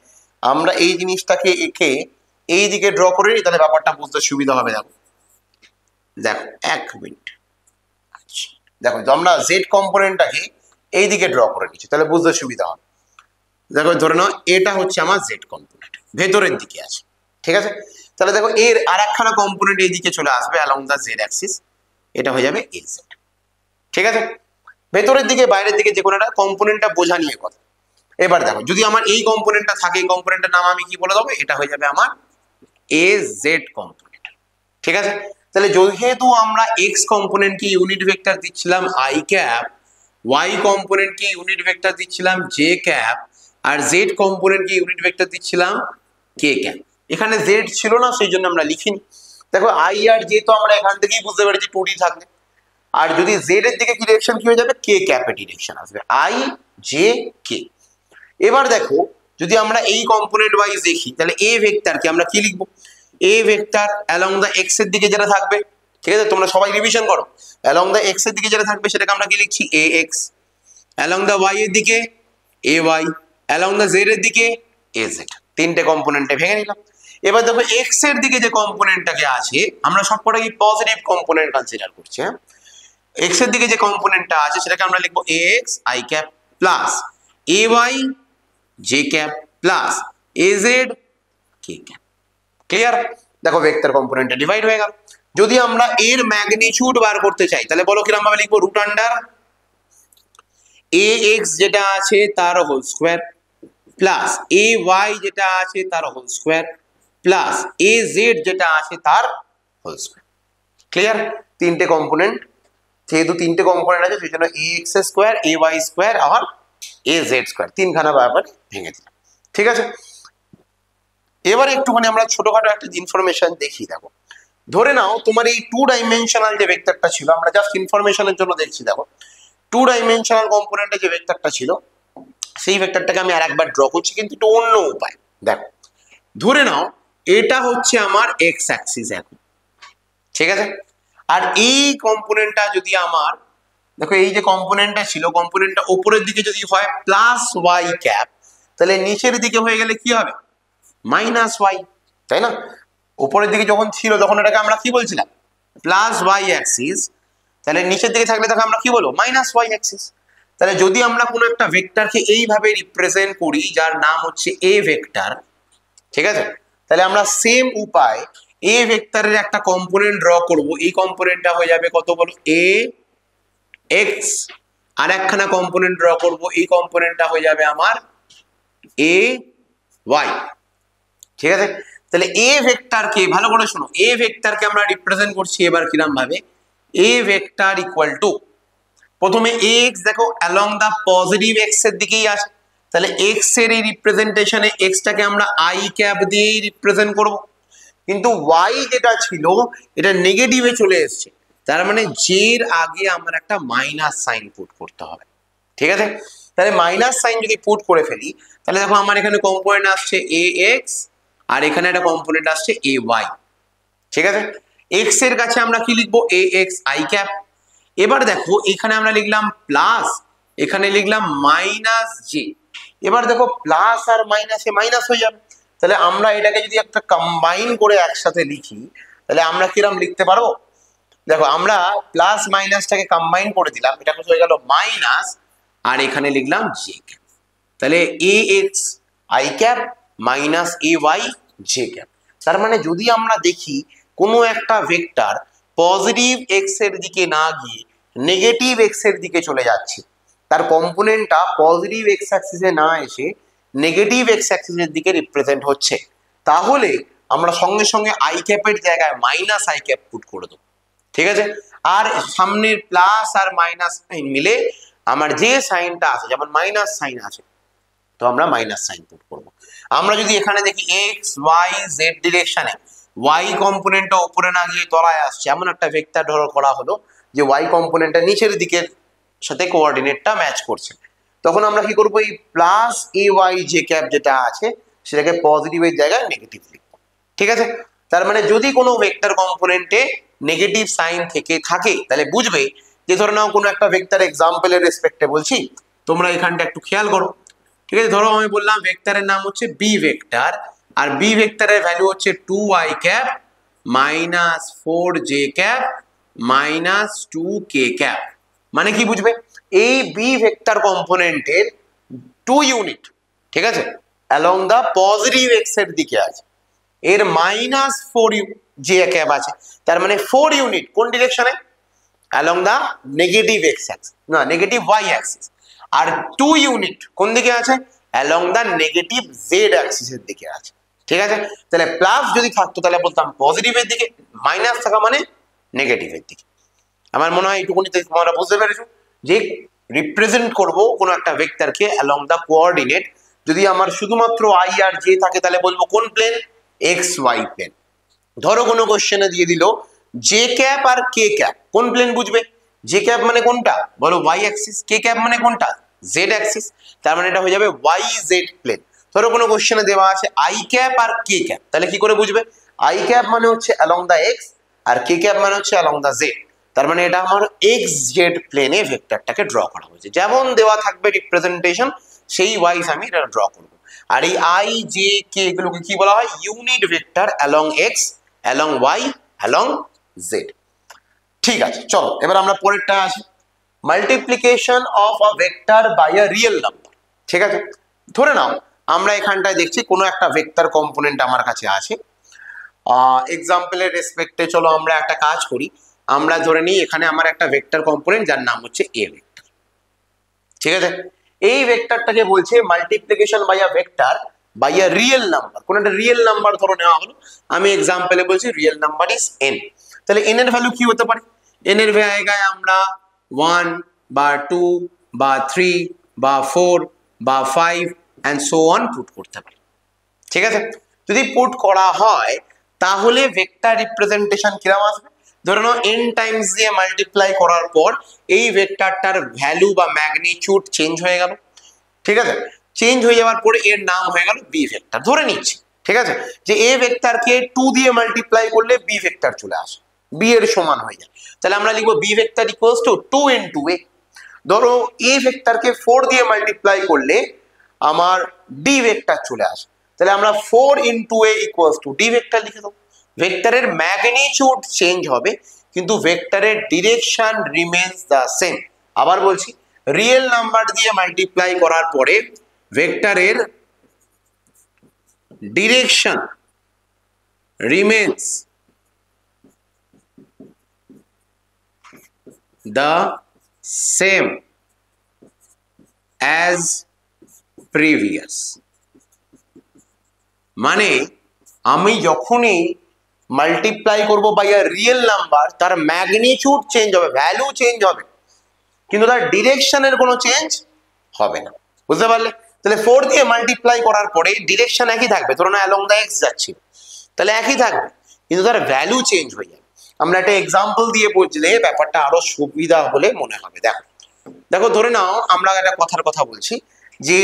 আমরা এই জিনিসটাকে এঁকে এই দিকে ড্র করে নিই, তাহলে ব্যাপারটা বুঝতে সুবিধা হবে। দেখো দেখো এক মিনিট, দেখো আমরা জেড কম্পোনেন্টটাকে এই দিকে ড্র করে নিচ্ছি, তাহলে বুঝতে সুবিধা হবে। দেখো ধরে নাও এটা হচ্ছে আমার জেড কম্পোনেন্ট, ভেতরের দিকে আছে। ঠিক আছে, তাহলে দেখো এর আর একখানা কম্পোনেন্ট এই দিকে চলে আসবে অ্যালং দা জেড অ্যাক্সিস, এটা হয়ে যাবে এ জেড। ঠিক আছে, ভেতরের দিকে বাইরের দিকে যে কোনো একটা কম্পোনেন্টটা বোঝা নিয়ে কথা। এবার দেখো যদি আমার এই কম্পোনেন্টটা থাকে, এই কম্পোনেন্টের নাম আমি কি বলে দেবো? এটা হয়ে যাবে আমার এ জেড কম্পোনেন্ট। ঠিক আছে, তাহলে যেহেতু আমরা এক্স কম্পোনেন্টকে ইউনিট ভেক্টর দিচ্ছিলাম আই ক্যাপ, ওয়াই কম্পোনেন্টকে ইউনিট ভেক্টর দিচ্ছিলাম জে ক্যাপ, আর জেড কম্পোনেন্টকে ইউনিট ভেক্টর দিচ্ছিলাম কে ক্যাপ। এখানে জেড ছিল না, সেই জন্য আমরা লিখিনি। দেখো আই আর জে তো আমরা এখান থেকেই বুঝতে পেরেছি 2D থাকবে। আর যদি জেড এর দিকে কি ডিরেকশন কি হয়ে যাবে? কে ক্যাপের ডিরেকশন আসবে, আই জে কে। এবার দেখো যদি আমরা এই কম্পোনেন্ট ওয়াইজ দেখি, তাহলে এ ভেক্টরকে আমরা কি লিখবো? A vector along the X এর দিকে যেটা থাকবে, ঠিক আছে, তোমরা সবাই রিভিশন করো, অ্যালং দা এক্স এর দিকে যেটা থাকবে সেটাকে আমরা কি লিখছি? এ এক্স। অ্যালং দা ওয়াই এর দিকে A Y, along the Z এর দিকে এ জেড। তিনটে কম্পোনেন্টে ভেঙে নিলাম। এবার দেখো এক্স এর দিকে যে কম্পোনেন্টটাকে আছে, আমরা সবকটা কি পজিটিভ কম্পোনেন্ট কনসিডার করছি। হ্যাঁ, এক্স এর দিকে যে কম্পোনেন্টটা আছে সেটাকে আমরা লিখবো A X I cap plus A Y J cap plus A Z K cap. Clear? দেখো ভেক্টর কম্পোনেন্টটা ডিভাইড হয়ে গেল। যদি আমরা এর ম্যাগনিটিউড বার করতে চাই, তাহলে বলো কিরকম ভাবে লিখবো? রুট আন্ডার এ এক্স যেটা আছে তার whole square plus A Y যেটা আছে তার whole square plus A Z যেটা আছে তার হোল স্কোয়ার। ক্লিয়ার? তিনটে কম্পোনেন্ট, যেহেতু তিনটে কম্পোনেন্ট আছে সেই জন্য A X square, A Y square আর এ জেড স্কোয়ার, তিনখানা ব্যাপার ভেঙে দিলাম। ঠিক আছে, এবারে একটুখানি আমরা ছোটখাটো একটা ইনফরমেশন দেখি। দেখো ধরে নাও তোমার এই টু ডাইমেনশনাল যে ভেক্টরটা ছিল, আমরা জাস্ট ইনফরমেশনের জন্য দেখছি। দেখো টু ডাইমেনশনাল কম্পোনেন্টে যে ভেক্টরটা ছিল, সেই ভেক্টরটাকে আমি আর একবার ড্র করছি, কিন্তু একটু অন্য উপায়। দেখো ধরে নাও এটা হচ্ছে আমার এক্স অ্যাক্সিস এখন। ঠিক আছে, আর এই কম্পোনেন্টটা যদি আমার দেখো এই যে কম্পোনেন্টটা ছিল, কম্পোনেন্টটা উপরের দিকে যদি হয় প্লাস ওয়াই ক্যাপ, তাহলে নিচের দিকে হয়ে গেলে কি হবে? মাইনাস ওয়াই, তাই না? উপরের দিকে যখন ছিল তখন এটাকে আমরা কি বলছিলাম? Plus Y axis. তাহলে নিচের দিকে থাকলে তখন আমরা কি বলবো? Minus Y axis. তাহলে যদি আমরা কোনো একটা ভেক্টরকে এইভাবে রিপ্রেজেন্ট করি যার নাম হচ্ছে এ ভেক্টর, ঠিক আছে, তাহলে আমরা সেম উপায় এ ভেক্টরের একটা কম্পোনেন্ট ড্র করব। এই কম্পোনেন্টটা হয়ে যাবে কত বলো? এ এক্স। আর একখানা কম্পোনেন্ট ড্র করব, এই কম্পোনেন্টটা হয়ে যাবে আমার এ ওয়াই। ঠিক আছে, তাহলে এ ভেক্টরকে ভালো করে শোনো, এ ভেক্টরকে আমরা রিপ্রেজেন্ট করছি এবার কিরম ভাবে? এ ভেক্টর ইকুয়াল টু, প্রথমে এক্স দেখো অ্যালং দা পজিটিভ এক্স এর দিকেই আসে, তাহলে এক্স এর এই রিপ্রেজেন্টেশনে এক্সটাকে আমরা আই ক্যাপ দিয়েই রিপ্রেজেন্ট করব। কিন্তু ওয়াই যেটা ছিল এটা নেগেটিভে চলে এসছে, তার মানে জের আগে আমার একটা মাইনাস সাইন পুট করতে হবে। ঠিক আছে, তাহলে মাইনাস সাইন যদি পুট করে ফেলি, তাহলে দেখো আমার এখানে কম্পোনেন্ট আসছে এ এক্স, আর এখানে একটা কম্পোনেন্ট আসছে এ ওয়াই। ঠিক আছে, এক্স এর কাছে আমরা কি লিখবো? A X I cap. এবার দেখো এখানে আমরা লিখলাম প্লাস, এখানে লিখলাম মাইনাস জে। এবার দেখো প্লাস আর মাইনাসে মাইনাস হয়ে যাবে, তাহলে আমরা এটাকে যদি একটা কম্বাইন করে একসাথে লিখি তাহলে আমরা কিরম লিখতে পারবো? দেখো আমরা প্লাস মাইনাসটাকে কম্বাইন করে দিলাম, এটা হয়ে গেল মাইনাস, আর এখানে লিখলাম জে ক্যাপ। তাহলে A X I cap minus A Y J cap. তার মানে যদি আমরা দেখি কোনো একটা ভেক্টর পজিটিভ এক্স এর দিকে না গিয়ে নেগেটিভ এক্স এর দিকে চলে যাচ্ছে, তার কম্পোনেন্টটা পজিটিভ এক্স অ্যাক্সিসে না এসে নেগেটিভ এক্স অ্যাক্সিসের দিকে রিপ্রেজেন্ট হচ্ছে, তাহলে আমরা সঙ্গে সঙ্গে আই ক্যাপের জায়গায় মাইনাস আই ক্যাপ পুট করে দেবো। ঠিক আছে, আর সামনের প্লাস আর মাইনাস সাইন মিলে আমার যে সাইনটা আছে, যেমন মাইনাস সাইন আছে, তো আমরা মাইনাস সাইন পুট করবো। আমরা যদি এখানে দেখি এক্স ওয়াই জেড ডিরেকশনে ওয়াই কম্পোনেন্টটা উপরে না গিয়ে তলায় আসছে, এমন একটা ভেক্টর ধরো করা হলো যে ওয়াই কম্পোনেন্টটা নিচের দিকের সাথে কোঅর্ডিনেটটা ম্যাচ করছে, তখন আমরা কি করবো? এই plus A Y J cap যেটা আছে সেটাকে পজিটিভের জায়গায় নেগেটিভ লিখবো। ঠিক আছে, তার মানে যদি কোনো ভেক্টর কম্পোনেন্টে নেগেটিভ সাইন থেকে থাকে তাহলে বুঝবে যে, ধরে নাও কোনো একটা ভেক্টর এক্সাম্পলের রেসপেক্টে বলছি, তোমরা এখানটা একটু খেয়াল করো। ঠিক আছে, ধরো আমি বললাম ভেক্টরের নাম হচ্ছে বি ভেক্টর, আর বি ভেক্টরের ভ্যালু হচ্ছে 2i cap minus 4j cap minus 2k cap. মানে কি বুঝবে? এই বি ভেক্টর কম্পোনেন্টের 2 ইউনিট, ঠিক আছে, অ্যালং দা পজিটিভ এক্স এর দিকে আছে, এর মাইনাস 4j ক্যাপ আছে, তার মানে 4 ইউনিট কোন ডিরেকশনে? অ্যালং দা নেগেটিভ এক্স অ্যাক্সিস, না নেগেটিভ ওয়াই অ্যাক্সিস। আর 2 ইউনিট কোন দিকে আছে? অ্যালং দা নেগেটিভ জেড অ্যাক্সিসের দিকে আছে। ঠিক আছে, তাহলে প্লাস যদি থাকতো তাহলে বলতাম পজিটিভের দিকে, মাইনাস থাকা মানে নেগেটিভের দিকে। আমার মনে হয় এইটুকুনি তোমরা বুঝতে পেরেছো যে রিপ্রেজেন্ট করব কোনো একটা ভেক্টরকে অ্যালং দা কোঅর্ডিনেট। যদি আমার শুধুমাত্র আই আর জে থাকে তাহলে বলবো কোন প্লেন? X Y plane. ধরো কোনো কোশ্চেনে দিয়ে দিল জে ক্যাপ আর কে ক্যাপ, কোন প্লেন বুঝবে? জে ক্যাপ মানে কোনটা বলো? Y axis. কে ক্যাপ মানে কোনটা? Z axis. তার মানে এটা হয়ে যাবে ওয়াই জেড প্লেন। ধরো কোনো কোশ্চেনে দেওয়া আছে আই ক্যাপ আর কে ক্যাপ, তাহলে কি করে বুঝবে? আই ক্যাপ মানে হচ্ছে অ্যালং দা এক্স, আর কে ক্যাপ মানে হচ্ছে অ্যালং দা জেড। তার মানে এটা আমার এক্স জেড প্লেনে ভেক্টরটাকে ড্র করা হয়েছে, যেমন দেওয়া থাকবে রিপ্রেজেন্টেশন সেই ওয়াইজ আমি এটা ড্র করব। আর এই আই জে কে এগুলোকে কি বলা হয়? Unit vector along X, along Y, along Z. ঠিক আছে, চলো এবার আমরা পরেরটা আসি, multiplication of a vector by a real number. ঠিক আছে, ধরে নাও আমরা এখানটায় দেখছি কোনো একটা ভেক্টর কম্পোনেন্ট আমার কাছে আছে। এক্সাম্পলের রেসপেক্টে চলো আমরা একটা কাজ করি, আমরা ধরে নিই এখানে আমার একটা ভেক্টর কম্পোনেন্ট যার নাম হচ্ছে এ ভেক্টর। ঠিক আছে, এই ভেক্টরটাকে বলছে multiplication by a vector by a real number. কোন একটা রিয়েল নাম্বার ধরো নেওয়া হলো, আমি এক্সাম্পলে বলছি রিয়েল নাম্বার ইজ এন। তাহলে এন এর ভ্যালু কি হতে পারে? এন এর জায়গায় আমরা 1 বা 2 বা 3 বা 4 বা 5 এন্ড সো অন পুট করতে পারি। ঠিক আছে, যদি পুট করা হয় তাহলে ভেক্টর রিপ্রেজেন্টেশন কিরকম আসবে? ধরে নাও n টাইমস দিয়ে মাল্টিপ্লাই করার পর এই ভেক্টরটার ভ্যালু বা ম্যাগনিটিউড চেঞ্জ হয়ে গেল। ঠিক আছে, চেঞ্জ হয়ে যাওয়ার পরে এর নাম হয়ে গেল বি ভেক্টর। ধরে নিচ্ছি ঠিক আছে যে এ ভেক্টরকে 2 দিয়ে মাল্টিপ্লাই করলে বি ভেক্টর চলে আসে। বি এর সমান হয়ে যায়। তাহলে আমরা লিখবো B vector equals to 2 into A. ধরো এ ভেক্টরকে 4 দিয়ে মাল্টিপ্লাই করলে আমার ডি ভেক্টর চলে আসে, তাহলে আমরা 4 into a equals to D vector লিখে দেবো। ভেক্টরের ম্যাগনিটিউড চেঞ্জ হবে কিন্তু ভেক্টরের ডিরেকশন রিমেইনস দ্য সেম। আবার বলছি, রিয়েল নাম্বার দিয়ে মাল্টিপ্লাই করার পরে ভেক্টরের direction remains the same as previous. মানে আমি যখনই মাল্টিপ্লাই করব বাই আ রিয়েল নাম্বার, তার ম্যাগনিটিউড চেঞ্জ হবে, ভ্যালু চেঞ্জ হবে, কিন্তু তার ডিরেকশনের কোনো চেঞ্জ হবে না। বুঝতে পারলে? তাহলে 4 দিয়ে মাল্টিপ্লাই করার পরে ডিরেকশন একই থাকবে, ধরো না অ্যালং দ্য এক্স যাচ্ছি, তাহলে একই থাকবে, কিন্তু তার ভ্যালু চেঞ্জ হয়ে যাবে। আমরা একটা এক্সাম্পল দিয়ে বুঝলে ব্যাপারটা আরো সুবিধা বলে মনে হবে। দেখো দেখো ধরে নাও আমরা একটা কথার কথা বলছি যে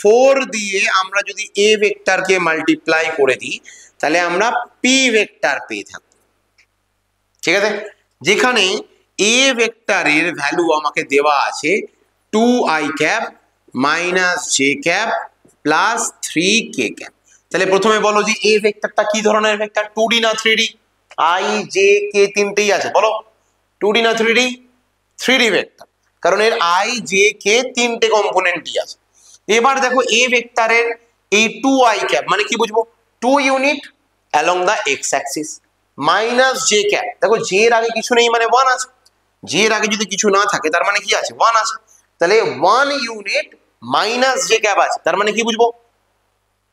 4 দিয়ে আমরা যদি এ ভেক্টরকে মাল্টিপ্লাই করে দিই তাহলে আমরা পি ভেক্টর পেয়ে থাকবো। ঠিক আছে, যেখানে এ ভেক্টরের ভ্যালু আমাকে দেওয়া আছে 2i cap minus J cap plus 3k cap. তাহলে প্রথমে বলো যে এ ভেক্টরটা কি ধরনের ভেক্টর, 2D না 3D? i j k তিনটেই আছে, বলো 2D না 3D? 3D ভেক্টর, কারণ এর i j k তিনটে কম্পোনেন্টই আছে। এবার দেখো এ ভেক্টরের এই 2i ক্যাপ মানে কি বুঝবো, 2 unit along the X axis minus J cap, দেখো জে এর আগে কিছু নেই মানে 1 আছে, জে এর আগে যদি কিছু না থাকে তার মানে কি আছে, 1 আছে, তাহলে 1 ইউনিট মাইনাস জে ক্যাপ আছে, তার মানে কি বুঝবো,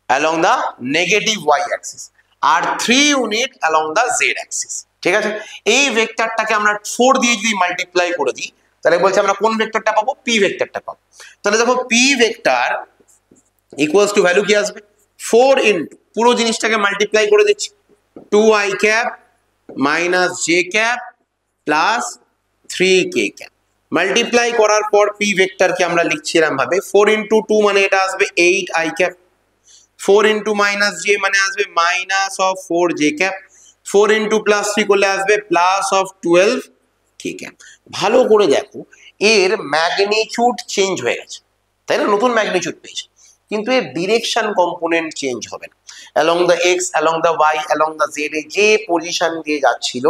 অ্যালং দা নেগেটিভ ওয়াই অ্যাক্সিস, আর 3 ইউনিট অ্যালং দা জেড অ্যাক্সিস। ঠিক আছে, এই ভেক্টরটাকে আমরা 4 দিয়ে যদি মাল্টিপ্লাই করে দিই তাহলে বলছে আমরা কোন ভেক্টরটা পাবো, পি ভেক্টরটা পাবো। তাহলে দেখো P vector equals to value কি আসবে, 4 ইনটু পুরো জিনিসটাকে মাল্টিপ্লাই করে দিচ্ছি 2i cap minus J cap plus 3k cap. Multiply করার পর পি ভেক্টরকে আমরা লিখছি এরকম ভাবে 4 ইনটু 2 মানে এটা আসবে 8i cap, 4 into minus J মানে আসবে minus of 4j cap, 4 into plus 3 করলে আসবে প্লাস অফ 12k ক্যাপ। ভালো করে দেখো এর ম্যাগনিটিউড চেঞ্জ হয়ে গেছে, তাই না, নতুন ম্যাগনিটিউড পেয়েছে, কিন্তু এর ডিরেকশন কম্পোনেন্ট চেঞ্জ হবে না। Along the X, along the Y, along the Z এ যে পজিশন দিয়ে যাচ্ছিল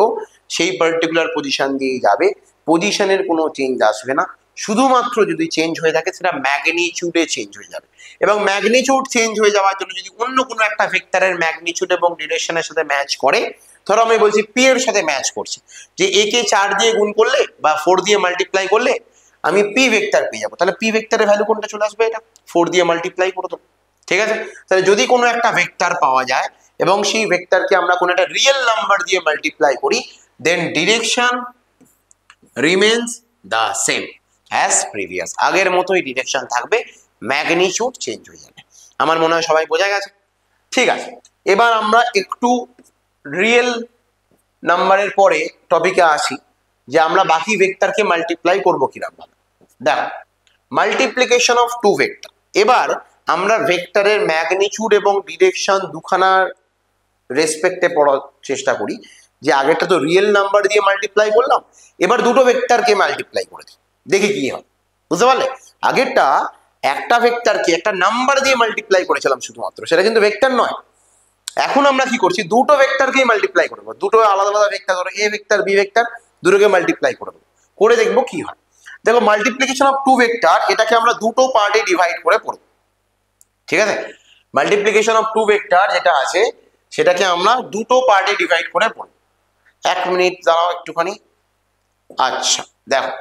সেই পার্টিকুলার পজিশন দিয়ে যাবে, পজিশনের কোনো চেঞ্জ আসবে না। শুধুমাত্র যদি চেঞ্জ হয়ে থাকে সেটা ম্যাগনিটিউডে চেঞ্জ হয়ে যাবে, এবং ম্যাগনিটিউড চেঞ্জ হয়ে যাওয়ার জন্য যদি অন্য কোনো একটা ভেক্টরের ম্যাগনিটিউড এবং ডিরেকশনের সাথে ম্যাচ করে, ধরো আমি বলছি পি এর সাথে ম্যাচ করছে, যে এ কে 4 দিয়ে গুণ করলে বা 4 দিয়ে মাল্টিপ্লাই করলে আমি পি ভেক্টর পেয়ে যাবো, তাহলে পি ভেক্টরের ভ্যালু কোনটা চলে আসবে, এটা 4 দিয়ে মাল্টিপ্লাই করে দেবো। ঠিক আছে, তাহলে যদি কোনো একটা ভেক্টর পাওয়া যায় এবং সেই ভেক্টরকে আমরা কোনো একটা রিয়েল নাম্বার দিয়ে মাল্টিপ্লাই করি, then direction remains the same as previous, আগের মতোই ডিরেকশন থাকবে, ম্যাগনিটিউড চেঞ্জ হয়ে যাবে। আমার মনে হয় সবাই বোঝা গেছে। ঠিক আছে, এবার আমরা একটু রিয়েল নাম্বারের পরে টপিকে আসি যে আমরা বাকি ভেক্টরকে মাল্টিপ্লাই করবো কিরকম ভাবে। দেখো মাল্টিপ্লিকেশন অফ টু ভেক্টর, এবার আমরা ভেক্টরের ম্যাগনিটিউড এবং ডিরেকশন দুখানার রেসপেক্টে পড়ার চেষ্টা করি, যে আগেরটা তো রিয়েল নাম্বার দিয়ে মাল্টিপ্লাই করলাম, এবার দুটো ভেক্টরকে মাল্টিপ্লাই করে দিই, দেখি কি হয়। বুঝতে পারলে, আগেরটা একটা ভেক্টরকে একটা নাম্বার দিয়ে মাল্টিপ্লাই করেছিলাম শুধুমাত্র, সেটা কিন্তু ভেক্টর নয়। এখন আমরা কি করছি, দুটো ভেক্টরকেই মাল্টিপ্লাই করব, দুটো আলাদা আলাদা ভেক্টর, ধরো এ ভেক্টর বি ভেক্টর, দুটোকে মাল্টিপ্লাই করে দেবো, করে দেখবো কি হয়। দেখো মাল্টিপ্লিকেশন অফ টু ভেক্টর, এটাকে আমরা দুটো পার্টে ডিভাইড করে পড়ব। ঠিক আছে, মাল্টিপ্লিকেশন অফ টু ভেক্টর যেটা আছে সেটাকে আমরা দুটো পার্টে ডিভাইড করে পড়ব। 1 মিনিট দাঁড়াও একটুখানি। আচ্ছা দেখো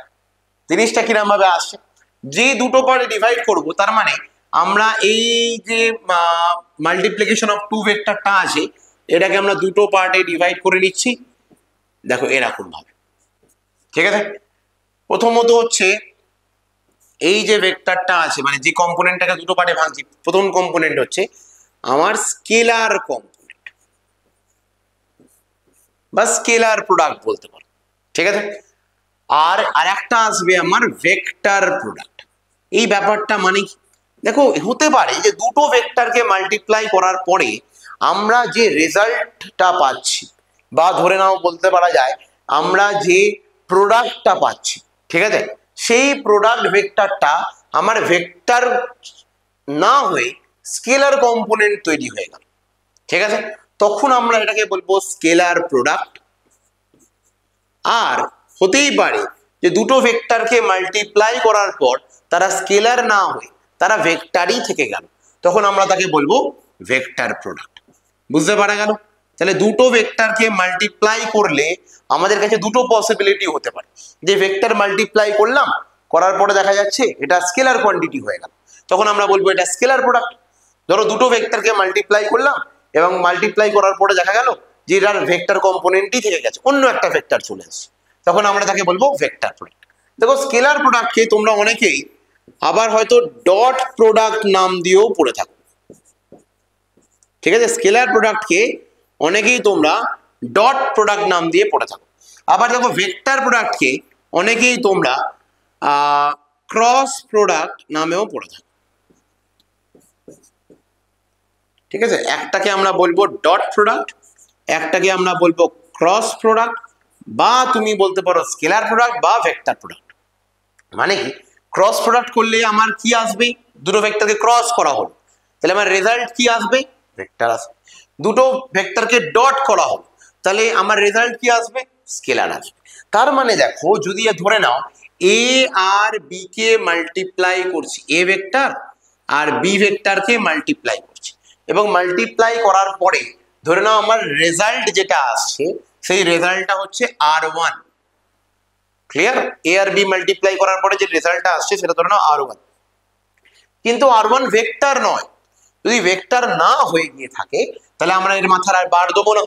জিনিসটা কিরকম ভাবে আসছে, যে দুটো পার্টে ডিভাইড করব তার মানে আমরা এই যে মাল্টিপ্লিকেশন অফ টু ভেক্টরটা আছে এটাকে আমরা দুটো পার্টে ডিভাইড করে নিচ্ছি। দেখো এরকম ভাবে, ঠিক আছে, প্রথমত হচ্ছে এই যে ভেক্টরটা আছে মানে যে কম্পোনেন্টটাকে দুটো পার্টে ভাঙছি, প্রথম কম্পোনেন্ট হচ্ছে আমার স্কেলার কম্পোনেন্ট বা স্কেলার প্রোডাক্ট বলতে পারো। ঠিক আছে, আর আরেকটা আসবে আমার ভেক্টর প্রোডাক্ট। এই ব্যাপারটা মানে দেখো হতে পারে যে দুটো ভেক্টরকে মাল্টিপ্লাই করার পরে আমরা যে রেজাল্টটা পাচ্ছি বা ধরে নাও বলতে পারা যায় আমরা যে প্রোডাক্টটা পাচ্ছি, ঠিক আছে, সেই প্রোডাক্ট ভেক্টরটা আমার ভেক্টর না হয়ে স্কেলার কম্পোনেন্ট তৈরি হয়ে গেল, ঠিক আছে, তখন আমরা এটাকে বলবো স্কেলার প্রোডাক্ট। আর হতেই পারে যে দুটো ভেক্টরকে মাল্টিপ্লাই করার পর তারা স্কেলার না হয়ে তারা ভেক্টরই থেকে গেল, তখন আমরা তাকে বলবো ভেক্টর প্রোডাক্ট। বুঝতে পারা গেল? তাহলে দুটো ভেক্টরকে মাল্টিপ্লাই করলে আমাদের কাছে দুটো পসিবিলিটি হতে পারে, যে ভেক্টর মাল্টিপ্লাই করলাম, করার পরে দেখা যাচ্ছে এটা স্কেলার কোয়ান্টিটি হয়ে গেল, তখন আমরা বলবো এটা স্কেলার প্রোডাক্ট। ধরো দুটো ভেক্টরকে মাল্টিপ্লাই করলাম এবং মাল্টিপ্লাই করার পরে দেখা গেল যে এটার ভেক্টর কম্পোনেন্টই থেকে গেছে, অন্য একটা ভেক্টর চলে আসছে, তখন আমরা তাকে বলবো ভেক্টর প্রোডাক্ট। দেখো স্কেলার প্রোডাক্টকে তোমরা অনেকেই আবার হয়তো ডট প্রোডাক্ট নাম দিয়েও পড়ে থাকো, ঠিক আছে, স্কেলার প্রোডাক্টকে অনেকেই তোমরা ডট প্রোডাক্ট নাম দিয়ে পড়ে থাকো। আবার দেখো ভেক্টর প্রোডাক্টকে অনেকেই তোমরা ক্রস প্রোডাক্ট নামেও পড়ে থাকো, ঠিক আছে, একটাকে আমরা বলবো ডট প্রোডাক্ট, একটাকে আমরা বলবো ক্রস প্রোডাক্ট, বা তুমি বলতে পারো স্কেলার প্রোডাক্ট বা ভেক্টর প্রোডাক্ট। মানে কি, ক্রস প্রোডাক্ট করলে আমার কি আসবে, দুটো ভেক্টরকে ক্রস করা হলো, তাহলে আমার রেজাল্ট কি আসবে, ভেক্টর আসবে। দুটো ভেক্টরকে ডট করা হলো, তাহলে আমার রেজাল্ট কি আসবে, স্কেলার আসবে। তার মানে দেখো, যদি ধরে নাও এ আর বি কে মাল্টিপ্লাই করছি, এ ভেক্টর আর বি ভেক্টরকে মাল্টিপ্লাই করছি, এবং মাল্টিপ্লাই করার পরে ধরে নাও আমার রেজাল্ট যেটা আসছে সেই রেজাল্টটা হচ্ছে R1। ক্লিয়ার? এ আর বি মাল্টিপ্লাই করার পরে যে রেজাল্টটা আসছে সেটা ধরে নাও R1, কিন্তু R1 ভেক্টর নয়। যদি ভেক্টর না হয়ে গিয়ে থাকে তাহলে আমরা এর মাথার আর বার দেবো না,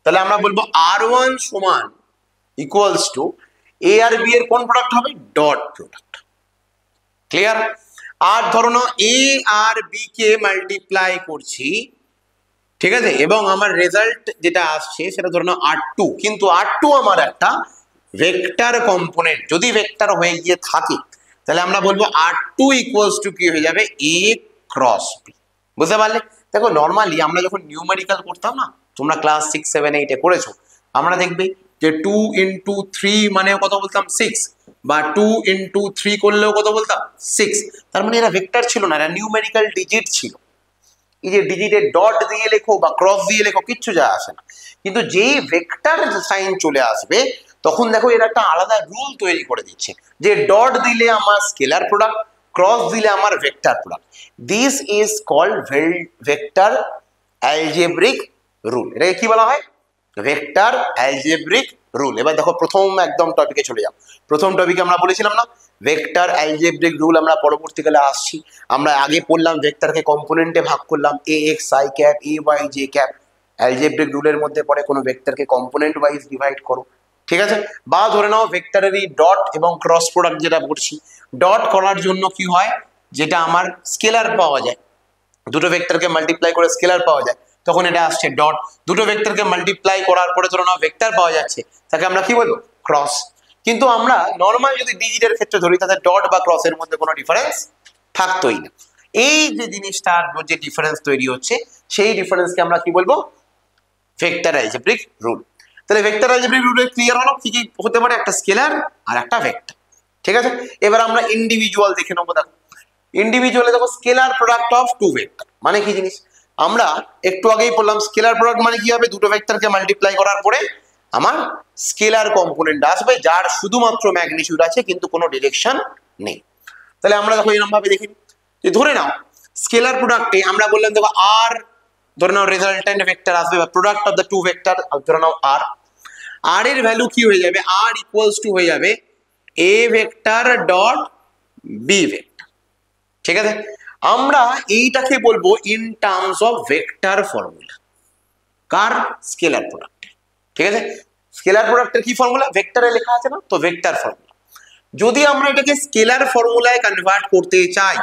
তাহলে আমরা বলবো R1 সমান ইকুয়ালস টু এ আর বি এর কোন প্রোডাক্ট হবে, ডট প্রোডাক্ট। ক্লিয়ার? আর ধরো না এ আর বি কে মাল্টিপ্লাই করছি, ঠিক আছে, এবং আমার রেজাল্ট যেটা আসছে সেটা ধরো না R2, কিন্তু R2 আমার একটা ভেক্টর কম্পোনেন্ট। যদি ভেক্টর হয়ে গিয়ে থাকে তাহলে আমরা বলবো R2 ইকুয়ালস টু কি হয়ে যাবে, এ ক্রস বি। বুঝতে পারলে? দেখো নর্মালি আমরা যখন নিউমেরিক্যাল করতাম না, তোমরা ক্লাস 6, 7, 8 এ করেছো, আমরা দেখবে যে 2 into 3 মানে কত বলতাম, 6, বা 2 into 3 করলেও কত বলতাম, 6। তার মানে এরা ভেক্টর ছিল না, এরা নিউমেরিক্যাল ডিজিট ছিল। এই যে ডিজিটে ডট দিয়ে লেখো বা ক্রস দিয়ে লেখো কিচ্ছু যায় আসে না, কিন্তু যেই ভেক্টর সাইন চলে আসবে তখন দেখো এর একটা আলাদা রুল তৈরি করে দিচ্ছে, যে ডট দিলে আমার স্কেলার প্রোডাক্ট, ক্রস দিলে আমার vector product. This is called vector algebraic rule. এটাকে কি বলা হয়, ভেক্টর অ্যালজেব্রিক রুল। এবার দেখো প্রথম একদম টপিকে চলে যাও। প্রথম টপিকে আমরা বলেছিলাম না ভেক্টর অ্যালজেব্রিক রুল, আমরা পরবর্তীকালে আসছি। আমরা আগে পড়লাম ভেক্টরকে কম্পোনেন্টে ভাগ করলাম, A X I cap, A Y J cap. Algebraic রুলের মধ্যে পড়ে কোনো ভেক্টরকে কম্পোনেন্ট ওয়াইজ ডিভাইড করো, ঠিক আছে। বা ধরে নাও ভেক্টরেরই ডট এবং ক্রস প্রোডাক্ট যেটা করছি, ডট করার জন্য কি হয়, যেটা আমার স্কেলার পাওয়া যায়, দুটো ভেক্টরকে মাল্টিপ্লাই করে স্কেলার পাওয়া যায়, তখন এটা আসছে ডট। দুটো ভেক্টরকে মাল্টিপ্লাই করার পরে ধরো না ভেক্টর পাওয়া যাচ্ছে, তাকে আমরা কি বলবো, ক্রস। কিন্তু আমরা নর্মাল যদি ডিজিটের ক্ষেত্রে ধরি তাহলে ডট বা ক্রসের মধ্যে কোনো ডিফারেন্স থাকতোই না। এই যে জিনিসটার যে ডিফারেন্স তৈরি হচ্ছে সেই ডিফারেন্সকে আমরা কি বলবো, ভেক্টর অ্যালজেব্রিক রুল। তাহলে ভেক্টর অ্যালজেব্রিক রুলে ক্লিয়ার হলো কি কি হতে পারে, একটা স্কেলার আর একটা ভেক্টর, ঠিক আছে। এবার আমরা ইন্ডিভিজুয়াল দেখে নেবো। দেখো ইন্ডিভিজুয়ালে দেখো scalar product of two vector মানে কি জিনিস, আমরা একটু আগেই বললাম স্কেলার প্রোডাক্ট মানে কি হবে, দুটো ভেক্টরকে মাল্টিপ্লাই করার পরে আমার স্কেলার কম্পোনেন্ট আসবে যার শুধুমাত্র ম্যাগনিটিউড আছে কিন্তু কোনো ডিরেকশন নেই। তাহলে আমরা দেখো এরকম ভাবে দেখি, যে ধরে নাও স্কেলার প্রোডাক্টে আমরা বললাম দেখো আর, ধরে নাও রেজাল্টেন্ট ভেক্টর আসবে বা product of the two vector, ধরে নাও আর। আর এর ভ্যালু কি হয়ে যাবে, আর ইকুয়ালস টু হয়ে যাবে A vector dot B vector, ঠিক আছে। আমরা এইটাকে বলবো in terms of vector formula, কার, স্কেলার প্রোডাক্ট, ঠিক আছে। স্কেলার প্রোডাক্টের কি ফর্মুলা, ভেক্টরে লেখা আছে না, তো ভেক্টর ফর্মুলা। যদি আমরা এটাকে স্কেলার ফর্মুলায় কনভার্ট করতে চাই,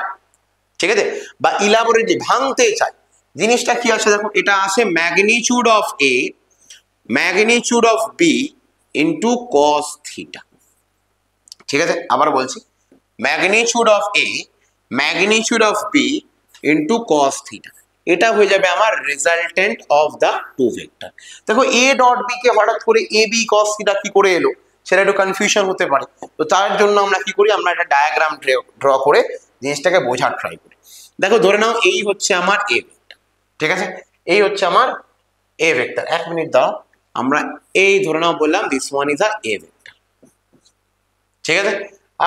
ঠিক আছে, বা ইলাবোরেটলি ভাঙতে চাই, জিনিসটা কি আছে দেখো, এটা আসে magnitude of A magnitude of B into cos theta, ঠিক আছে। আবার বলছি, magnitude of A magnitude of B into cos theta. এটা হয়ে যাবে আমার resultant of the two vector. দেখো এ ডট বি কে হঠাৎ করে এ বি কস থিটা কি করে এলো, সেটা একটু কনফিউশন হতে পারে। তো তার জন্য আমরা কি করি, আমরা একটা ডায়াগ্রাম ড্র করে জিনিসটাকে বোঝার ট্রাই করি। দেখো ধরে নাও এই হচ্ছে আমার এ ভেক্টর, ঠিক আছে, এই হচ্ছে আমার এ ভেক্টর। এক মিনিট দাও, আমরা এই ধরে নাও বললাম this one is a A vector, ঠিক আছে।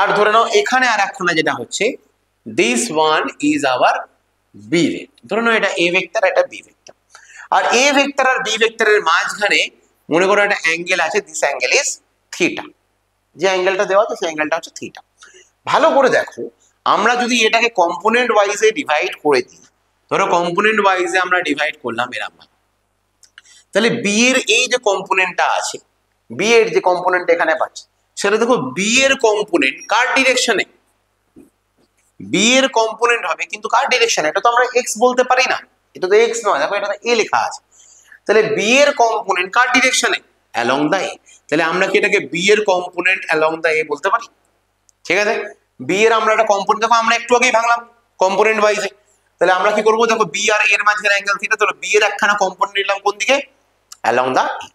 আর ধরে নাও এখানে আর একখানা যেটা হচ্ছে this one is our B vector. ধরে নাও এটা এ ভেক্টর, এটা বি ভেক্টর। আর এ ভেক্টর আর বি ভেক্টরের মাঝখানে মনে করো একটা অ্যাঙ্গেল আছে, দিস অ্যাঙ্গেল ইজ থিটা। যে অ্যাঙ্গেলটা দেওয়া আছে সেই অ্যাঙ্গেলটা হচ্ছে থিটা। ভালো করে দেখো, আমরা যদি এটাকে কম্পোনেন্ট ওয়াইজে ডিভাইড করে দিই, ধরো কম্পোনেন্ট ওয়াইজে আমরা ডিভাইড করলাম এরকম, তাহলে বি এর এই যে কম্পোনেন্টটা আছে, বি এর যে কম্পোনেন্ট এখানে পাচ্ছি, সেটা দেখো বি এর কম্পোনেন্ট কার ডিরেকশনে, বি এর কম্পোনেন্ট হবে কিন্তু কার ডিরেকশনে, এটা তো আমরা এক্স বলতে পারি না, এটা তো এক্স নয়, দেখো এটা তো এ লেখা আছে। তাহলে বি এর কম্পোনেন্ট কার ডিরেকশনে, অ্যালং দা এ। তাহলে আমরা কি এটাকে বি এর কম্পোনেন্ট অ্যালং দা এ বলতে পারি, ঠিক আছে। বি এর আমরা একটা কম্পোনেন্ট, দেখো আমরা একটু আগেই ভাঙলাম কম্পোনেন্ট ওয়াইজে। তাহলে আমরা কি করবো, দেখো বি আর এর মাঝখানে অ্যাঙ্গেল থিটা, তাহলে বি এর একখানা কম্পোনেন্ট নিলাম কোন দিকে, অ্যালং দা এ।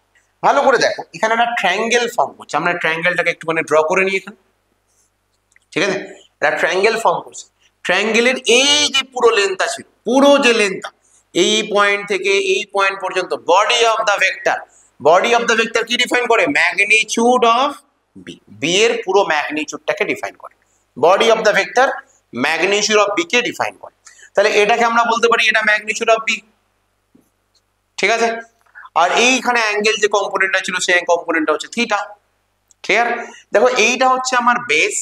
ভালো করে দেখো এখানে একটা ট্রায়াঙ্গেল ফর্ম করছে, আমরা ট্রায়াঙ্গেলটাকে একটুখানি ড্র করে নিই এখানে, ঠিক আছে। একটা ট্রায়াঙ্গেল ফর্ম করছে, ট্রায়াঙ্গেলের এই যে পুরো লেন্থটা ছিল, পুরো যে লেন্থটা এই পয়েন্ট থেকে এই পয়েন্ট পর্যন্ত, body of the vector, body of the vector কি ডিফাইন করে, ম্যাগনিটিউড অফ বি, বি এর পুরো ম্যাগনিটিউডটাকে ডিফাইন করে, body of the vector magnitude of B কে ডিফাইন করে। তাহলে এটাকে আমরা বলতে পারি এটা ম্যাগনিটিউড অফ বি, ঠিক আছে। আর এইখানে অ্যাঙ্গেল যে কম্পোনেন্টটা ছিল সেই কম্পোনেন্টটা হচ্ছে থিটা, ক্লিয়ার। দেখো এইটা হচ্ছে আমার বেস,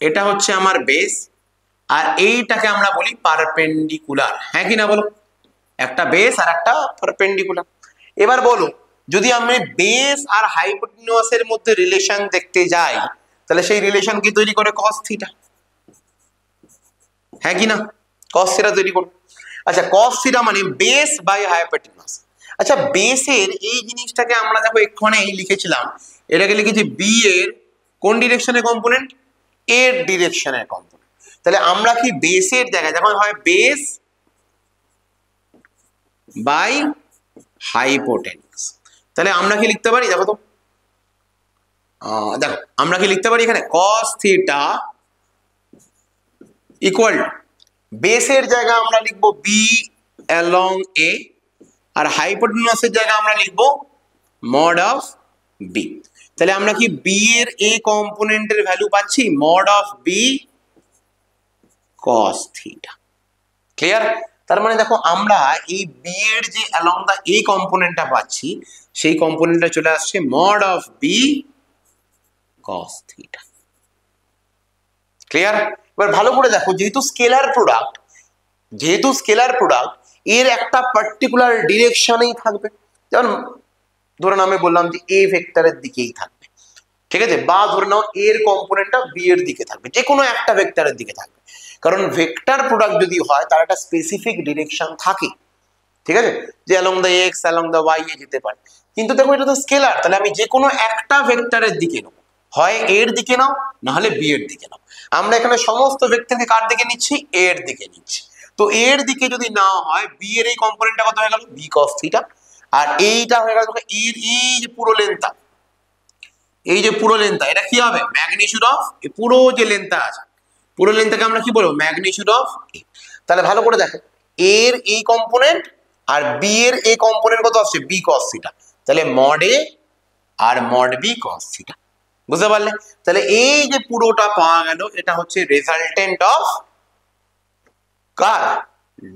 এটা হচ্ছে আমার বেস, আর এইটাকে আমরা বলি পারপেন্ডিকুলার, হ্যাঁ কি না বলো, একটা বেস আর একটা পারপেন্ডিকুলার। এবার বলো যদি আমি বেস আর হাইপোটেনিউসের মধ্যে রিলেশন দেখতে যাই, তাহলে সেই রিলেশন কি তৈরি করে কস থিটা, হ্যাঁ কি না, কস থিটা তৈরি করবে। আচ্ছা কস থিটা মানে বেস বাই হাইপোটেনিউস। আচ্ছা বেসের এই জিনিসটাকে আমরা দেখো এখানে লিখেছিলাম, এটাকে লিখেছি বি এর কোন ডিরেকশনের কম্পোনেন্ট, এর ডিরেকশনের কম্পোনেন্ট। তাহলে আমরা কি বেসের জায়গায় যখন হয় বেস বাই হাইপোটেনিউস, তাহলে আমরা কি লিখতে পারি, দেখো তো দেখো আমরা কি লিখতে পারি এখানে cos থিটা ইকুয়াল টু বেসের জায়গায় আমরা লিখবো বি অ্যালং এ, আর হাইপোটেনিউসের জায়গায় আমরা লিখবো মড অফ বি। তাহলে আমরা কি বি এর এ কম্পোনেন্টের ভ্যালু পাচ্ছি mod of B cos theta, clear. তার মানে দেখো আমরা এই বি এর যে অ্যালং দা এ কম্পোনেন্টটা পাচ্ছি, সেই কম্পোনেন্টটা চলে আসছে mod of B cos theta, clear. এবার ভালো করে দেখো যেহেতু স্কেলার প্রোডাক্ট, যেহেতু স্কেলার প্রোডাক্ট এর একটা পার্টিকুলার ডিরেকশনেই থাকবে, যেমন ধরে নাও আমি বললাম যে এ ভেক্টরের দিকেই থাকবে, ঠিক আছে, বা ধরে নাও এর কম্পোনেন্টটা বি এর দিকে থাকবে, যে কোনো একটা ভেক্টরের দিকে থাকবে, কারণ ভেক্টর প্রোডাক্ট যদি হয় তার একটা স্পেসিফিক ডিরেকশন থাকে, ঠিক আছে, যে along the X along the Y এ যেতে পারে। কিন্তু দেখো এটা তো স্কেলার, তাহলে আমি যে কোনো একটা ভেক্টরের দিকে নেবো, হয় এর দিকে নাও না হলে বি এর দিকে নাও। আমরা এখানে সমস্ত ভেক্টরকে কার দিকে নিচ্ছি, এর দিকে নিচ্ছি। তো এর দিকে যদি না হয় বি এর এই কম্পোনেন্টটা কত হয়ে গেল, বি cos থিটা, আর এইটা হয়ে গেল এর এই যে পুরো লেন্থটা, এই যে পুরো লেন্থটা এটা কি হবে ম্যাগনিটিউড অফ এই পুরো যে লেন্থটা আছে, পুরো লেন্থটাকে আমরা কি বলবো ম্যাগনিটিউড অফ এ। তাহলে ভালো করে দেখো এর এই কম্পোনেন্ট আর বি এর এই কম্পোনেন্ট কত আসছে বি cos থিটা, তাহলে মড এ আর মড বি cos থিটা, বুঝতে পারলে। তাহলে এই যে পুরোটা পাওয়া গেল এটা হচ্ছে resultant of car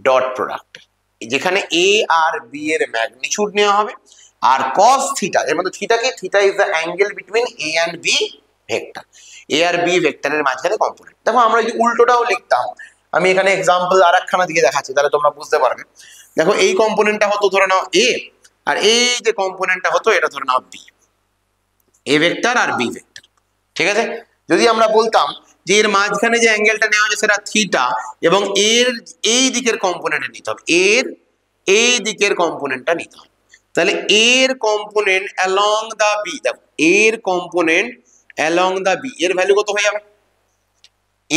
dot product, যেখানে এ আর বি এর ম্যাগনিটিউড নেওয়া হবে, আর cos থিটা এর মধ্যে থিটা কি, theta is the angle between A and B vector, A আর বি ভেক্টরের মাঝখানে কম্পোনেন্ট। দেখো আমরা যদি উল্টোটাও লিখতাম, আমি এখানে এক্সাম্পল আর একখানা দিকে দেখাচ্ছি তাহলে তোমরা বুঝতে পারবে। দেখো এই কম্পোনেন্টটা হতো ধরে নাও এ, আর এই যে কম্পোনেন্টটা হতো এটা ধরে নাও বি, এ ভেক্টর আর বি ভেক্টর, ঠিক আছে। যদি আমরা বলতাম যে এর মাঝখানে যে অ্যাঙ্গেলটা নেওয়া হয়েছে সেটা থিটা, এবং এর এই দিকের কম্পোনেন্টটা নিতে হবে, এর এই দিকের কম্পোনেন্টটা নিতে হবে, তাহলে এর কম্পোনেন্ট অ্যালং দা বি, দেখো এর কম্পোনেন্ট অ্যালং দা বি এর ভ্যালু কত হয়ে যাবে,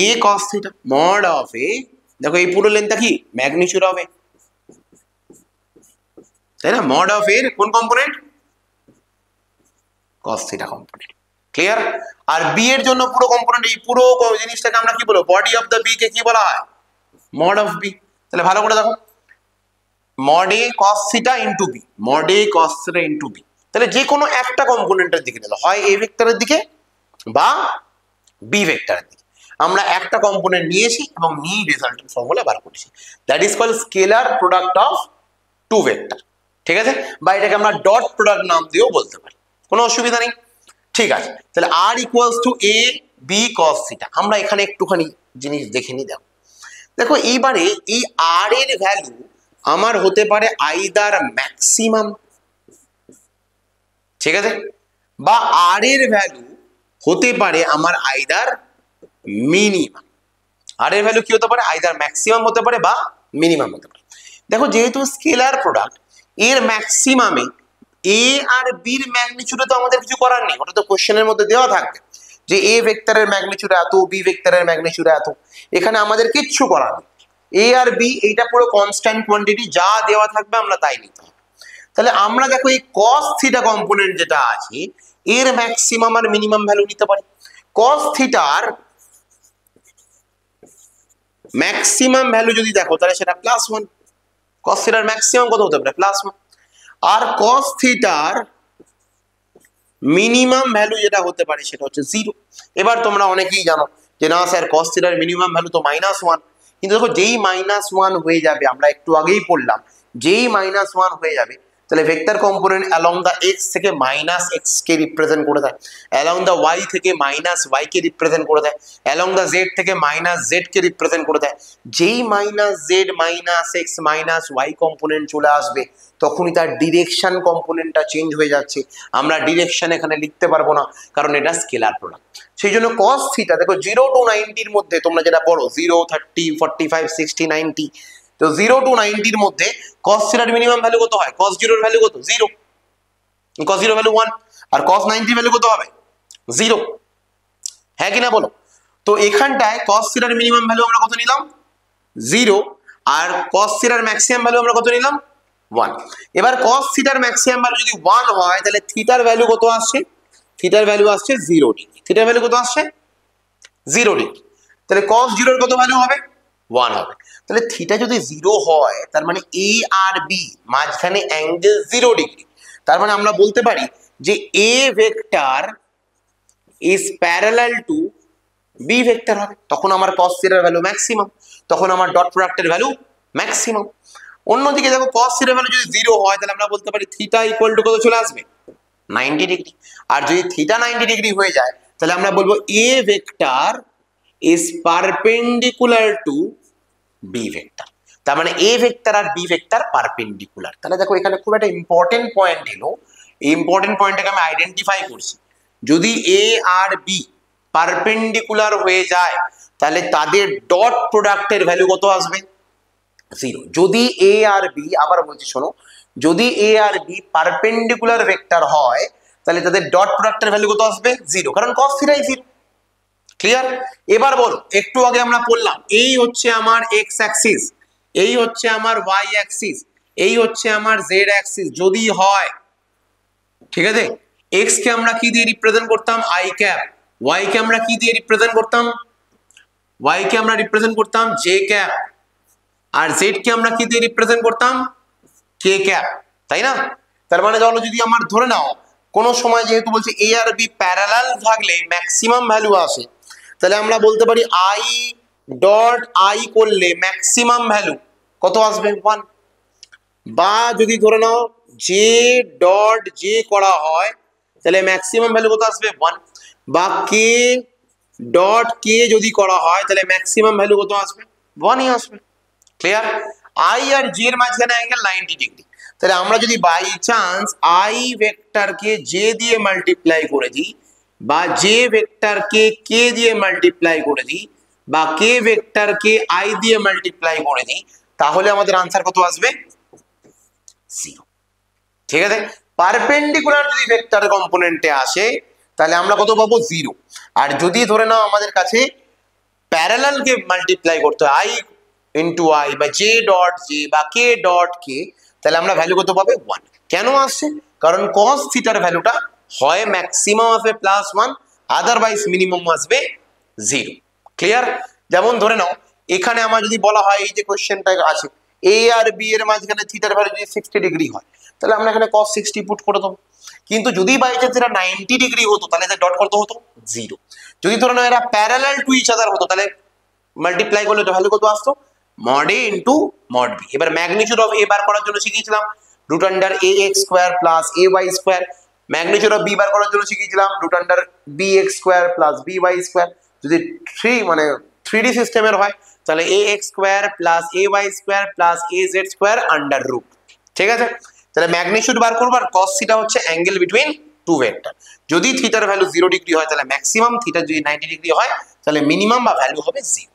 এ cos theta mod of A, দেখো এই পুরো লেন্থটা কি ম্যাগনিটিউড অফ এ, তাই না? মড অফ এর কোন component? Cos theta component. Clear? আর বি এর জন্য পুরো কম্পোনেন্ট, এই পুরো জিনিসটাকে আমরা কি বলবো? বডি অফ দ্য বি কে কি বলা হয়? Mod of B. তাহলে ভালো করে দেখো, mod A cos theta into B, mod A cos theta into B. তাহলে যে কোনো একটা কম্পোনেন্টের দিকে নিল, হয় এ ভেক্টরের দিকে বা বি ভেক্টরের দিকে, আমরা একটা কম্পোনেন্ট নিয়েছি এবং নিয়ে রেজাল্টেন্ট ফর্মুলা বার করেছি। That is called scalar product of two vector. ঠিক আছে? বা এটাকে আমরা ডট প্রোডাক্ট নাম দিয়েও বলতে পারি, কোনো অসুবিধা নেই। ঠিক আছে, তাহলে আর equals to A B cos theta. আমরা এখানে একটুখানি জিনিস দেখে নিই। দেখো দেখো এইবারে এই আর এর ভ্যালু আমার হতে পারে আইদার ম্যাক্সিমাম, ঠিক আছে, বা আর এর ভ্যালু হতে পারে আমার আইদার মিনিমাম। আর এর ভ্যালু কি হতে পারে? আইদার ম্যাক্সিমাম হতে পারে বা মিনিমাম হতে পারে। দেখো যেহেতু স্কেলার প্রোডাক্ট, এর ম্যাক্সিমামে এ আর বির ম্যাগনিটিউডে তো আমাদের কিছু করার নেই, ওটা তো কোশ্চেনের মধ্যে দেওয়া থাকবে যে এ ভেক্টরের ম্যাগনিটিউড এত, বি ভেক্টরের ম্যাগনিটিউড এত। এখানে আমাদের কিচ্ছু করার নেই, এ আর বি এইটা পুরো কনস্ট্যান্ট কোয়ান্টিটি, যা দেওয়া থাকবে আমরা তাই নিতে হবে। তাহলে আমরা দেখো এই কস থিটা কম্পোনেন্ট যেটা আছে, এর ম্যাক্সিমাম আর মিনিমাম ভ্যালু নিতে পারি। কস থিটার ম্যাক্সিমাম ভ্যালু যদি দেখো তাহলে সেটা +1, কস থিটার ম্যাক্সিমাম কত হতে পারে? +1। আর কস থিটার মিনিমাম ভ্যালু যেটা হতে পারে সেটা হচ্ছে 0। এবার তোমরা অনেকেই জানো যে না স্যার কস থিটার মিনিমাম ভ্যালু তো -1, কিন্তু দেখো যেই -1 হয়ে যাবে, আমরা একটু আগেই পড়লাম, যেই -1 হয়ে যাবে তাহলে ভেক্টর কম্পোনেন্ট অ্যালং দা x থেকে -x কে রিপ্রেজেন্ট করে দেয়, অ্যালং দা y থেকে -y কে রিপ্রেজেন্ট করে দেয়, অ্যালং দা z থেকে -z কে রিপ্রেজেন্ট করে দেয়। যেই -z -x -y কম্পোনেন্ট চলে আসবে তখনই তার ডিরেকশন কম্পোনেন্টটা চেঞ্জ হয়ে যাচ্ছে, আমরা ডিরেকশন এখানে লিখতে পারবো না কারণ এটা স্কেলার প্রোডাক্ট। সেই জন্য cos থিটা দেখো 0 to 90 এর মধ্যে তোমরা যেটা পড়ো 0 30 45 60 90, তো 0 to 90 এর মধ্যে cos থিটার মিনিমাম ভ্যালু কত হয়? cos 0 এর ভ্যালু কত? 0, cos 0 ভ্যালু 1, আর cos 90 ভ্যালু কত হবে? 0। হ্যাঁ কি না বলো? তো এখানটায় cos থিটার মিনিমাম ভ্যালু আমরা কত নিলাম? 0, আর cos থিটার ম্যাক্সিমাম ভ্যালু আমরা কত নিলাম? 1। এবার cos থিটার ম্যাক্সিমাম ভ্যালু যদি 1 হয় তাহলে থিটার ভ্যালু কত আসছে? থিটার ভ্যালু আসছে 0 ডিগ্রি। থিটার ভ্যালু কত আসছে? 0 ডিগ্রি। তাহলে cos 0 এর কত ভ্যালু হবে? 1 হবে। তাহলে থিটা যদি 0 হয় তার মানে এ আর বি মাঝখানে অ্যাঙ্গেল 0 ডিগ্রি। তার মানে আমরা বলতে পারি যে A vector is parallel to B vector হবে। তখন আমার cos থিটার ভ্যালু ম্যাক্সিমাম, তখন আমার ডট প্রোডাক্টের ভ্যালু ম্যাক্সিমাম। অন্যদিকে দেখো cos থিটার ভ্যালু যদি 0 হয় তাহলে আমরা বলতে পারি থিটা ইকুয়াল টু কত চলে আসবে? 90 ডিগ্রি। আর যদি থিটা 90 ডিগ্রি হয়ে যায় তাহলে আমরা বলবো A vector is perpendicular to B vector. তার মানে এ ভেক্টর আর বি ভেক্টর পারপেন্ডিকুলার। তাহলে দেখো এখানে খুব একটা ইম্পর্টেন্ট পয়েন্ট এলো, এই ইম্পর্টেন্ট পয়েন্টটাকে আমি আইডেন্টিফাই করছি। যদি এ আর বি পারপেন্ডিকুলার হয়ে যায় তাহলে তাদের ডট প্রোডাক্টের ভ্যালু কত আসবে? 0। যদি এ আর বি, আবার বলছি শোনো, যদি এ আর বি পারপেন্ডিকুলার ভেক্টর হয় তাহলে তাদের ডট প্রোডাক্টের ভ্যালু কত আসবে? 0, কারণ cos থিটা 0। ক্লিয়ার? এবার বলো, একটু আগে আমরা বললাম এই হচ্ছে আমার এক্স অ্যাক্সিস, এই হচ্ছে আমার ওয়াই অ্যাক্সিস, এই হচ্ছে আমার জেড অ্যাক্সিস। যদি হয়, ঠিক আছে, এক্স কে আমরা কি দিয়ে রিপ্রেজেন্ট করতাম? I cap. ওয়াই কে আমরা কি দিয়ে রিপ্রেজেন্ট করতাম? ওয়াই কে আমরা রিপ্রেজেন্ট করতাম জে ক্যাপ। আর জেড কে আমরা কি দিয়ে রিপ্রেজেন্ট করতাম? কে ক্যাপ, তাই না? তার মানে চলো যদি আমার ধরে নাও কোন সময় যেহেতু বলছে এ আর বি প্যারালাল থাকলে ম্যাক্সিমাম ভ্যালু আসে, তাহলে আমরা বলতে পারি আই ডট আই করলে ম্যাক্সিমাম ভ্যালু কত আসবে? 1। বা যদি ধরে নাও জে ডট জে করা হয় তাহলে ম্যাক্সিমাম ভ্যালু কত আসবে? 1। বা কে ডট কে যদি করা হয় তাহলে ম্যাক্সিমাম ভ্যালু কত আসবে? 1ই আসবে। ক্লিয়ার? আই আর জে এর মাঝখানে অ্যাঙ্গেল 90 ডিগ্রি। তাহলে আমরা যদি বাই চান্স আই ভেক্টরকে জে দিয়ে মাল্টিপ্লাই করে দিই, বা জে ভেক্টরকে কে দিয়ে মাল্টিপ্লাই করে দিই, বা কে ভেক্টরকে আই দিয়ে মাল্টিপ্লাই করে দিই, তাহলে আমাদের আনসার কত আসবে? 0। ঠিক আছে? পারপেন্ডিকুলার যদি ভেক্টর কম্পোনেন্টে আসে তাহলে আমরা কত পাবো? 0। আর যদি ধরে নাও আমাদের কাছে প্যারালালকে মাল্টিপ্লাই করতে হয় আই ইন্টু আই বা জে ডট জে বা কে ডট কে, তাহলে আমরা ভ্যালু কত পাবে 1। কেন আসছে? কারণ cos থিটার ভ্যালুটা হয় ম্যাক্সিমাম আসবে +1, আদারওয়াইজ মিনিমাম আসবে 0। ক্লিয়ার? যেমন ধরে নাও এখানে আমার যদি বলা হয় এই যে কোশ্চেনটা আছে এ আর বি এর মাঝখানে থিটার ভ্যালু যদি 60 ডিগ্রি হয়, তাহলে আমরা এখানে cos 60 পুট করে দেবো। কিন্তু যদি বাই চান্স এটা 90 ডিগ্রি হতো, তাহলে এদের ডট কত হতো 0। যদি ধরে নাও এরা প্যারালাল টু ইচ আদার হতো, তাহলে মাল্টিপ্লাই করলে ভ্যালু কত আসতো mod a into mod b। এবার ম্যাগনিটিউড অফ a বার করার জন্য শিখিয়েছিলাম root under A X square plus A Y square. Magnitude of b বার করার জন্য শিখিয়েছিলাম root under B X square plus B Y square. যদি 3D সিস্টেমের হয় তাহলে A X square plus A Y square plus A Z square under root. ঠিক আছে? তাহলে ম্যাগনিটিউড বার করবো আর cos থিটা হচ্ছে অ্যাঙ্গেল বিটুইন টু ভেক্টর। যদি থিটার ভ্যালু 0 ডিগ্রি হয় তাহলে ম্যাক্সিমাম, থিটা যদি 90 ডিগ্রি হয় তাহলে মিনিমাম বা ভ্যালু হবে 0।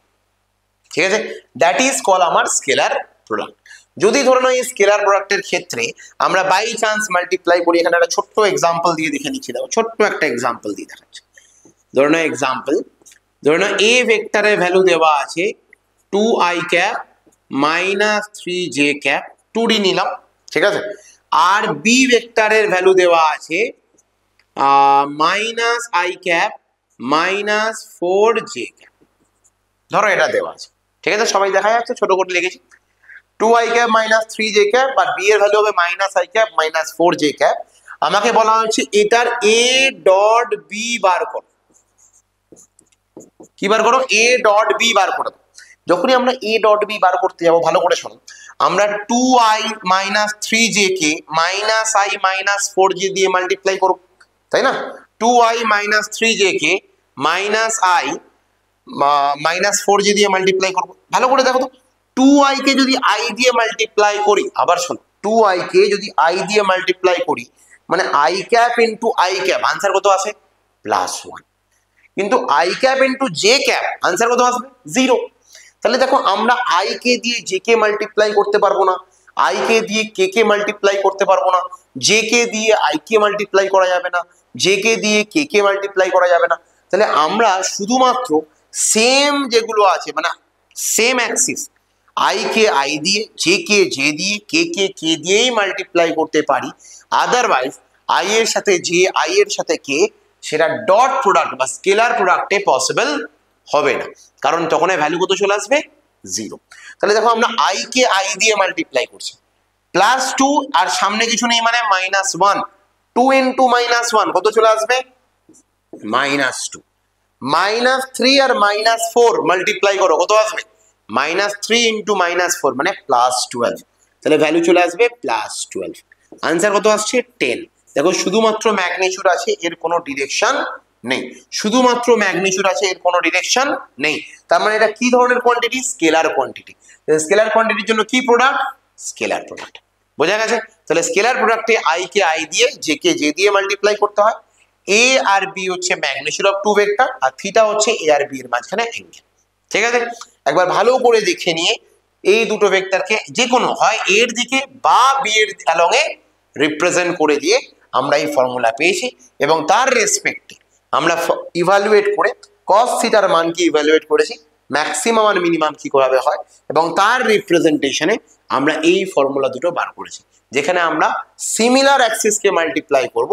ঠিক আছে? দ্যাট ইজ কল আমার স্কেলার প্রোডাক্ট। যদি ধরে নাও এই স্কেলার প্রোডাক্টের ক্ষেত্রে আমরা বাই চান্স মাল্টিপ্লাই করি, এখানে একটা ছোট্ট এক্সাম্পল দিয়ে দেখে নিচ্ছি। দেখো ছোট্ট একটা এক্সাম্পল দিয়ে দেখাচ্ছি। ধরে নাও এক্সাম্পল, ধরে নাও এ ভেক্টরের ভ্যালু দেওয়া আছে 2i cap minus 3j cap, 2d নিলাম। ঠিক আছে? আর বি ভেক্টরের ভ্যালু দেওয়া আছে minus I cap minus 4j cap. ধরো এটা দেওয়া আছে। ঠিক আছে? সবাই দেখা যাচ্ছে, ছোট করে লিখেছি 2i cap minus 3j cap, আর বি এর ভ্যালু হবে minus I cap minus 4j cap. আমাকে বলা হচ্ছে এটার এ ডট বি বার করো। কি বার করো? এ ডট বি বার করো। যখনই আমরা এ ডট বি বার করতে যাবো, ভালো করে শোনো, আমরা 2i minus 3j K minus I minus 4j দিয়ে মাল্টিপ্লাই করব, তাই না? 2i minus 3j K minus I minus 4j দিয়ে মাল্টিপ্লাই করবো। ভালো করে দেখো তো, 2i কে যদি i দিয়ে মাল্টিপ্লাই করি, আবার শোনো, 2i কে যদি i দিয়ে মাল্টিপ্লাই করি মানে i cap into i cap, answer কত আসে +1। কিন্তু i cap into j cap, answer কত আসবে 0। তাহলে দেখো আমরা i কে দিয়ে j কে মাল্টিপ্লাই করতে পারবো না, i কে দিয়ে k কে মাল্টিপ্লাই করতে পারবো না, j কে দিয়ে i কে মাল্টিপ্লাই করা যাবে না, j কে দিয়ে k কে মাল্টিপ্লাই করা যাবে না। তাহলে আমরা শুধুমাত্র সেম যেগুলো আছে মানে সেম অ্যাক্সিস, i কে i দিয়ে, j কে j দিয়ে, k কে k দিয়েই মাল্টিপ্লাই করতে পারি। আদারওয়াইজ i এর সাথে j, i এর সাথে k, সেটা ডট প্রোডাক্ট বা স্কেলার প্রোডাক্টে পসিবল হবে না, কারণ তখন ভ্যালু কত চলে আসবে 0। তাহলে দেখো আমরা i কে i দিয়ে মাল্টিপ্লাই করছি, +2 আর সামনে কিছু নেই মানে -1, 2 ইন্টু -1 কত চলে আসবে -2, -3 আর -4 মাল্টিপ্লাই করো, কত আসবে -3 ইন্টু -4 মানে +12। তাহলে ভ্যালু চলে আসবে +12। আনসার কত আসছে 10। দেখো শুধুমাত্র ম্যাগনিটিউড আছে, এর কোনো ডিরেকশন নেই। শুধুমাত্র ম্যাগনিটিউড আছে, এর কোনো ডিরেকশন নেই। তার মানে এটা কি ধরনের কোয়ান্টিটি? Scalar quantity. স্কেলার কোয়ান্টিটির জন্য কি প্রোডাক্ট? Scalar product. বোঝা গেছে? তাহলে স্কেলার প্রোডাক্টে i কে i দিয়ে, j কে j দিয়ে মাল্টিপ্লাই করতে হয়। a আর b হচ্ছে ম্যাগনিটিউড অফ টু ভেক্টর, আর থিটা হচ্ছে a আর b এর মাঝখানে অ্যাঙ্গেল। ঠিক আছে? একবার ভালো করে দেখে নিয়ে এই দুটো ভেক্টরকে যে কোনো হয় a এর দিকে বা b এর অ্যালং এ রিপ্রেজেন্ট করে দিয়ে আমরা এই ফর্মুলা পেয়েছি, এবং তার রেসপেক্টে আমরা ইভালুয়েট করে cos থিটার মানকে ইভালুয়েট করেছি, ম্যাক্সিমাম আর মিনিমাম কি করে হয়, এবং তার রিপ্রেজেন্টেশনে আমরা এই ফর্মুলা দুটো বার করেছি, যেখানে আমরা সিমিলার অ্যাক্সিসকে মাল্টিপ্লাই করব,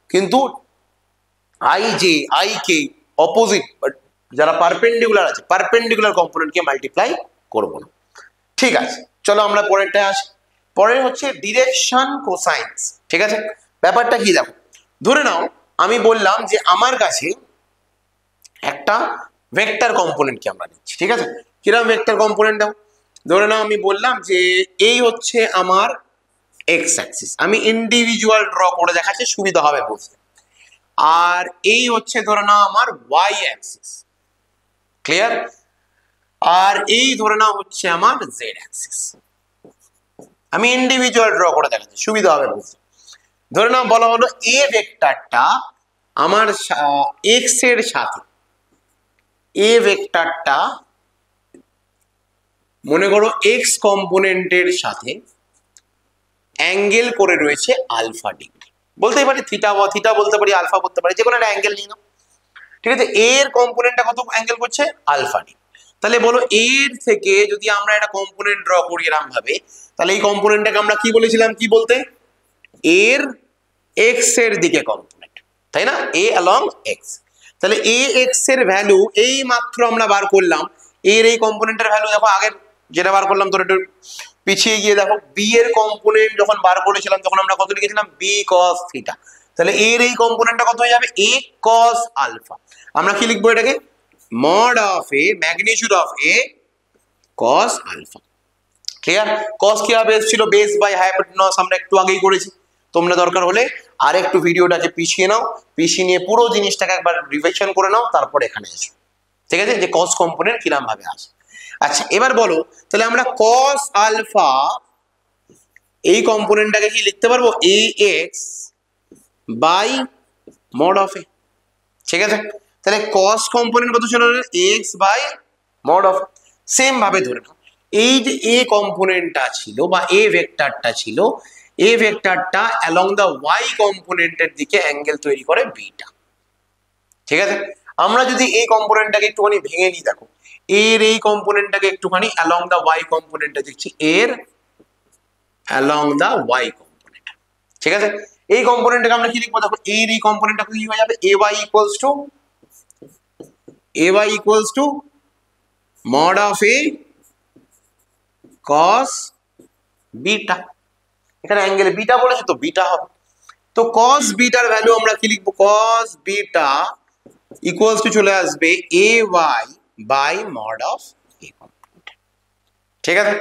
কিন্তু i j i k opposite যারা পারপেন্ডিকুলার আছে পারপেন্ডিকুলার কম্পোনেন্টকে মাল্টিপ্লাই করব না। ঠিক আছে, চলো আমরা পরেরটা আসি। পরের হচ্ছে ডিরেকশন কোসাইন্স। ঠিক আছে? ব্যাপারটা কি দেখো, ধরে নাও আমি বললাম যে আমার কাছে একটা ভেক্টর কম্পোনেন্টকে আমরা নিচ্ছি। ঠিক আছে? কিরকম ভেক্টর কম্পোনেন্ট দাও, ধরে নাও আমি বললাম যে এই হচ্ছে আমার এক্স অ্যাক্সিস, আমি ইন্ডিভিজুয়াল ড্র করে দেখাচ্ছি সুবিধা হবে বুঝতে। আর এই হচ্ছে ধরে নাও আমার ওয়াই অ্যাক্সিস, ক্লিয়ার? আর এই ধরে নাও হচ্ছে আমার জেড অ্যাক্সিস। আমি ইন্ডিভিজুয়াল ড্র করে দেখাচ্ছি সুবিধা হবে বুঝতে। ধরে নাও বলা হলো এ ভেক্টরটা আমার এক্স এর সাথে, এ ভেক্টরটা মনে করো এক্স কম্পোনেন্টের সাথে অ্যাঙ্গেল করে রয়েছে আলফা ডিগ্রি, বলতে পারি থিটা, থিটা বলতে পারি, আলফা বলতে পারি, যে কোনো একটা অ্যাঙ্গেল নিয়ে নাও। ঠিক আছে, এর কম্পোনেন্টটা কত অ্যাঙ্গেল করছে আলফা ডি। তাহলে বলো এর থেকে যদি আমরা একটা কম্পোনেন্ট ড্র করি এরকম ভাবে, তাহলে এই কম্পোনেন্টটাকে আমরা কি বলেছিলাম, কি বলতে, এর এক্স এর দিকে কম্পোনেন্ট, তাই না, এ অ্যালং এক্স। তাহলে এ এক্স এর ভ্যালু এই মাত্র আমরা বার করলাম, এর এই কম্পোনেন্টের ভ্যালু দেখো আগের যেটা বার করলাম তোর একটু পিছিয়ে গিয়ে দেখো, বি এর কম্পোনেন্ট যখন বার করেছিলাম তখন আমরা কত লিখেছিলাম, বি কস থিটা। তাহলে এর এই কম্পোনেন্টটা কত হয়ে যাবে, এ কস আলফা। আমরা কি লিখবো এটাকে, mod of A magnitude of A cos alpha. Clear, cos কিভাবে এসেছিল, বেস বাই হাইপোটেনস আমরা একটু আগেই করেছি। তোমরা দরকার হলে আর একটু ভিডিওটাকে পিছিয়ে নাও, পিছিয়ে নিয়ে পুরো জিনিসটাকে একবার রিভিশন করে নাও, তারপর এখানে এসো। ঠিক আছে, যে কস কম্পোনেন্ট কিরকম ভাবে আসে। আচ্ছা এবার বলো, তাহলে আমরা কস আলফা এই কম্পোনেন্টটাকে কি লিখতে পারবো, A X by mod of A. ঠিক আছে, তাহলে কস কম্পোনেন্ট কত ছিল, X by mod of. Same ভাবে ধরে নাও এই যে এ কম্পোনেন্টটা ছিল বা এ ভেক্টরটা ছিল, এ ভেক্টরটা অ্যালং দা ওয়াই কম্পোনেন্টের দিকে অ্যাঙ্গেল তৈরি করে বিটা। ঠিক আছে, আমরা যদি এই কম্পোনেন্টটাকে একটুখানি ভেঙে নিই, দেখো এর এই কম্পোনেন্টটাকে একটুখানি অ্যালং দা ওয়াই কম্পোনেন্টে দেখছি, এর অ্যালং দা ওয়াই কম্পোনেন্ট। ঠিক আছে, এই কম্পোনেন্টটাকে আমরা কি লিখবো, দেখো এর এই কম্পোনেন্টটা কি হয়ে যাবে, A Y equals to mod of A cos beta. এখানে অ্যাঙ্গেল বিটা বলেছে তো বিটা হবে, তো cos বিটার ভ্যালু আমরা কি লিখবো, cos বিটা ইকুয়ালস টু চলে আসবে A Y by mod of A component. ঠিক আছে,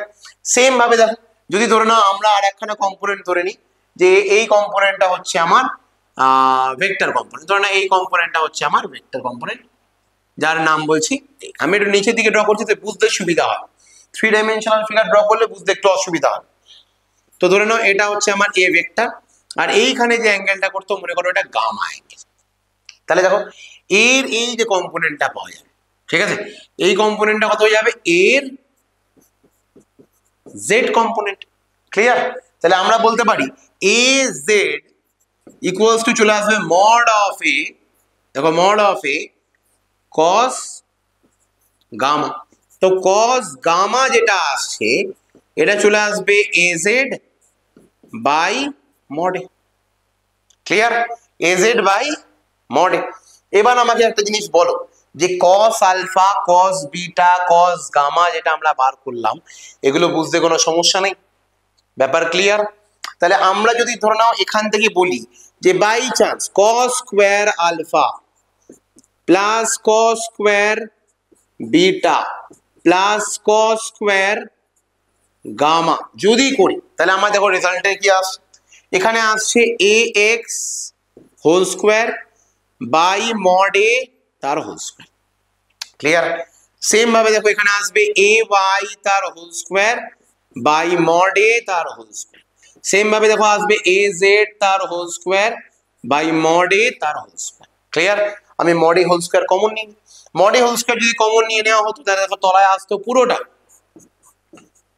সেম ভাবে দেখো যদি ধরে নাও আমরা আর একখানা কম্পোনেন্ট ধরে নিই, যে এই কম্পোনেন্টটা হচ্ছে আমার ভেক্টর কম্পোনেন্ট, ধরে না এই কম্পোনেন্টটা হচ্ছে আমার ভেক্টর কম্পোনেন্ট, যার নাম বলছি, আমি একটু নিচের দিকে ড্র করছি তো বুঝতে সুবিধা হয়, 3 ডাইমেনশনাল ফিগার ড্র করলে বুঝতে একটু অসুবিধা হয়। তো ধরে নাও এটা হচ্ছে আমার এ ভেক্টর, আর এইখানে যে অ্যাঙ্গেলটা করতে মনে করো এটা গামা অ্যাঙ্গেল। তাহলে দেখো এর এই যে কম্পোনেন্টটা পাওয়া যাবে, ঠিক আছে, এই কম্পোনেন্টটা কত হয়ে যাবে, এর জেড কম্পোনেন্ট। ক্লিয়ার, তাহলে আমরা বলতে পারি এ জেড ইকুয়ালস টু চলে আসবে মড অফ এ, দেখো mod of A cos gamma. তো কস গামা যেটা আসছে এটা চলে আসবে A Z by mod A. Clear, A Z by mod A. এবার আমাকে একটা জিনিস বলো, যে cos alpha, cos beta, cos gamma যেটা আমরা বার করলাম, এগুলো বুঝতে কোনো সমস্যা নেই, ব্যাপার ক্লিয়ার। তাহলে আমরা যদি ধরে নাও এখান থেকে বলি যে by chance cos square alpha plus cos square beta plus cos square gamma যদি করি, তাহলে আমার দেখো রেজাল্টে কি আসছে, এখানে আসছে A X whole square by mod A তার হোল স্কোয়ার। ক্লিয়ার, সেম ভাবে দেখো এখানে আসবে এ ওয়াই তার whole square by mod A তার হোল স্কোয়ার। সেম ভাবে দেখো আসবে এ জেড তার whole square by mod A তার হোল স্কোয়ার। ক্লিয়ার, আমি mod A whole square common নিই, মড এ হোল স্কোয়ার যদি কমন নিয়ে নেওয়া হতো তাহলে দেখো তলায় আসতো পুরোটা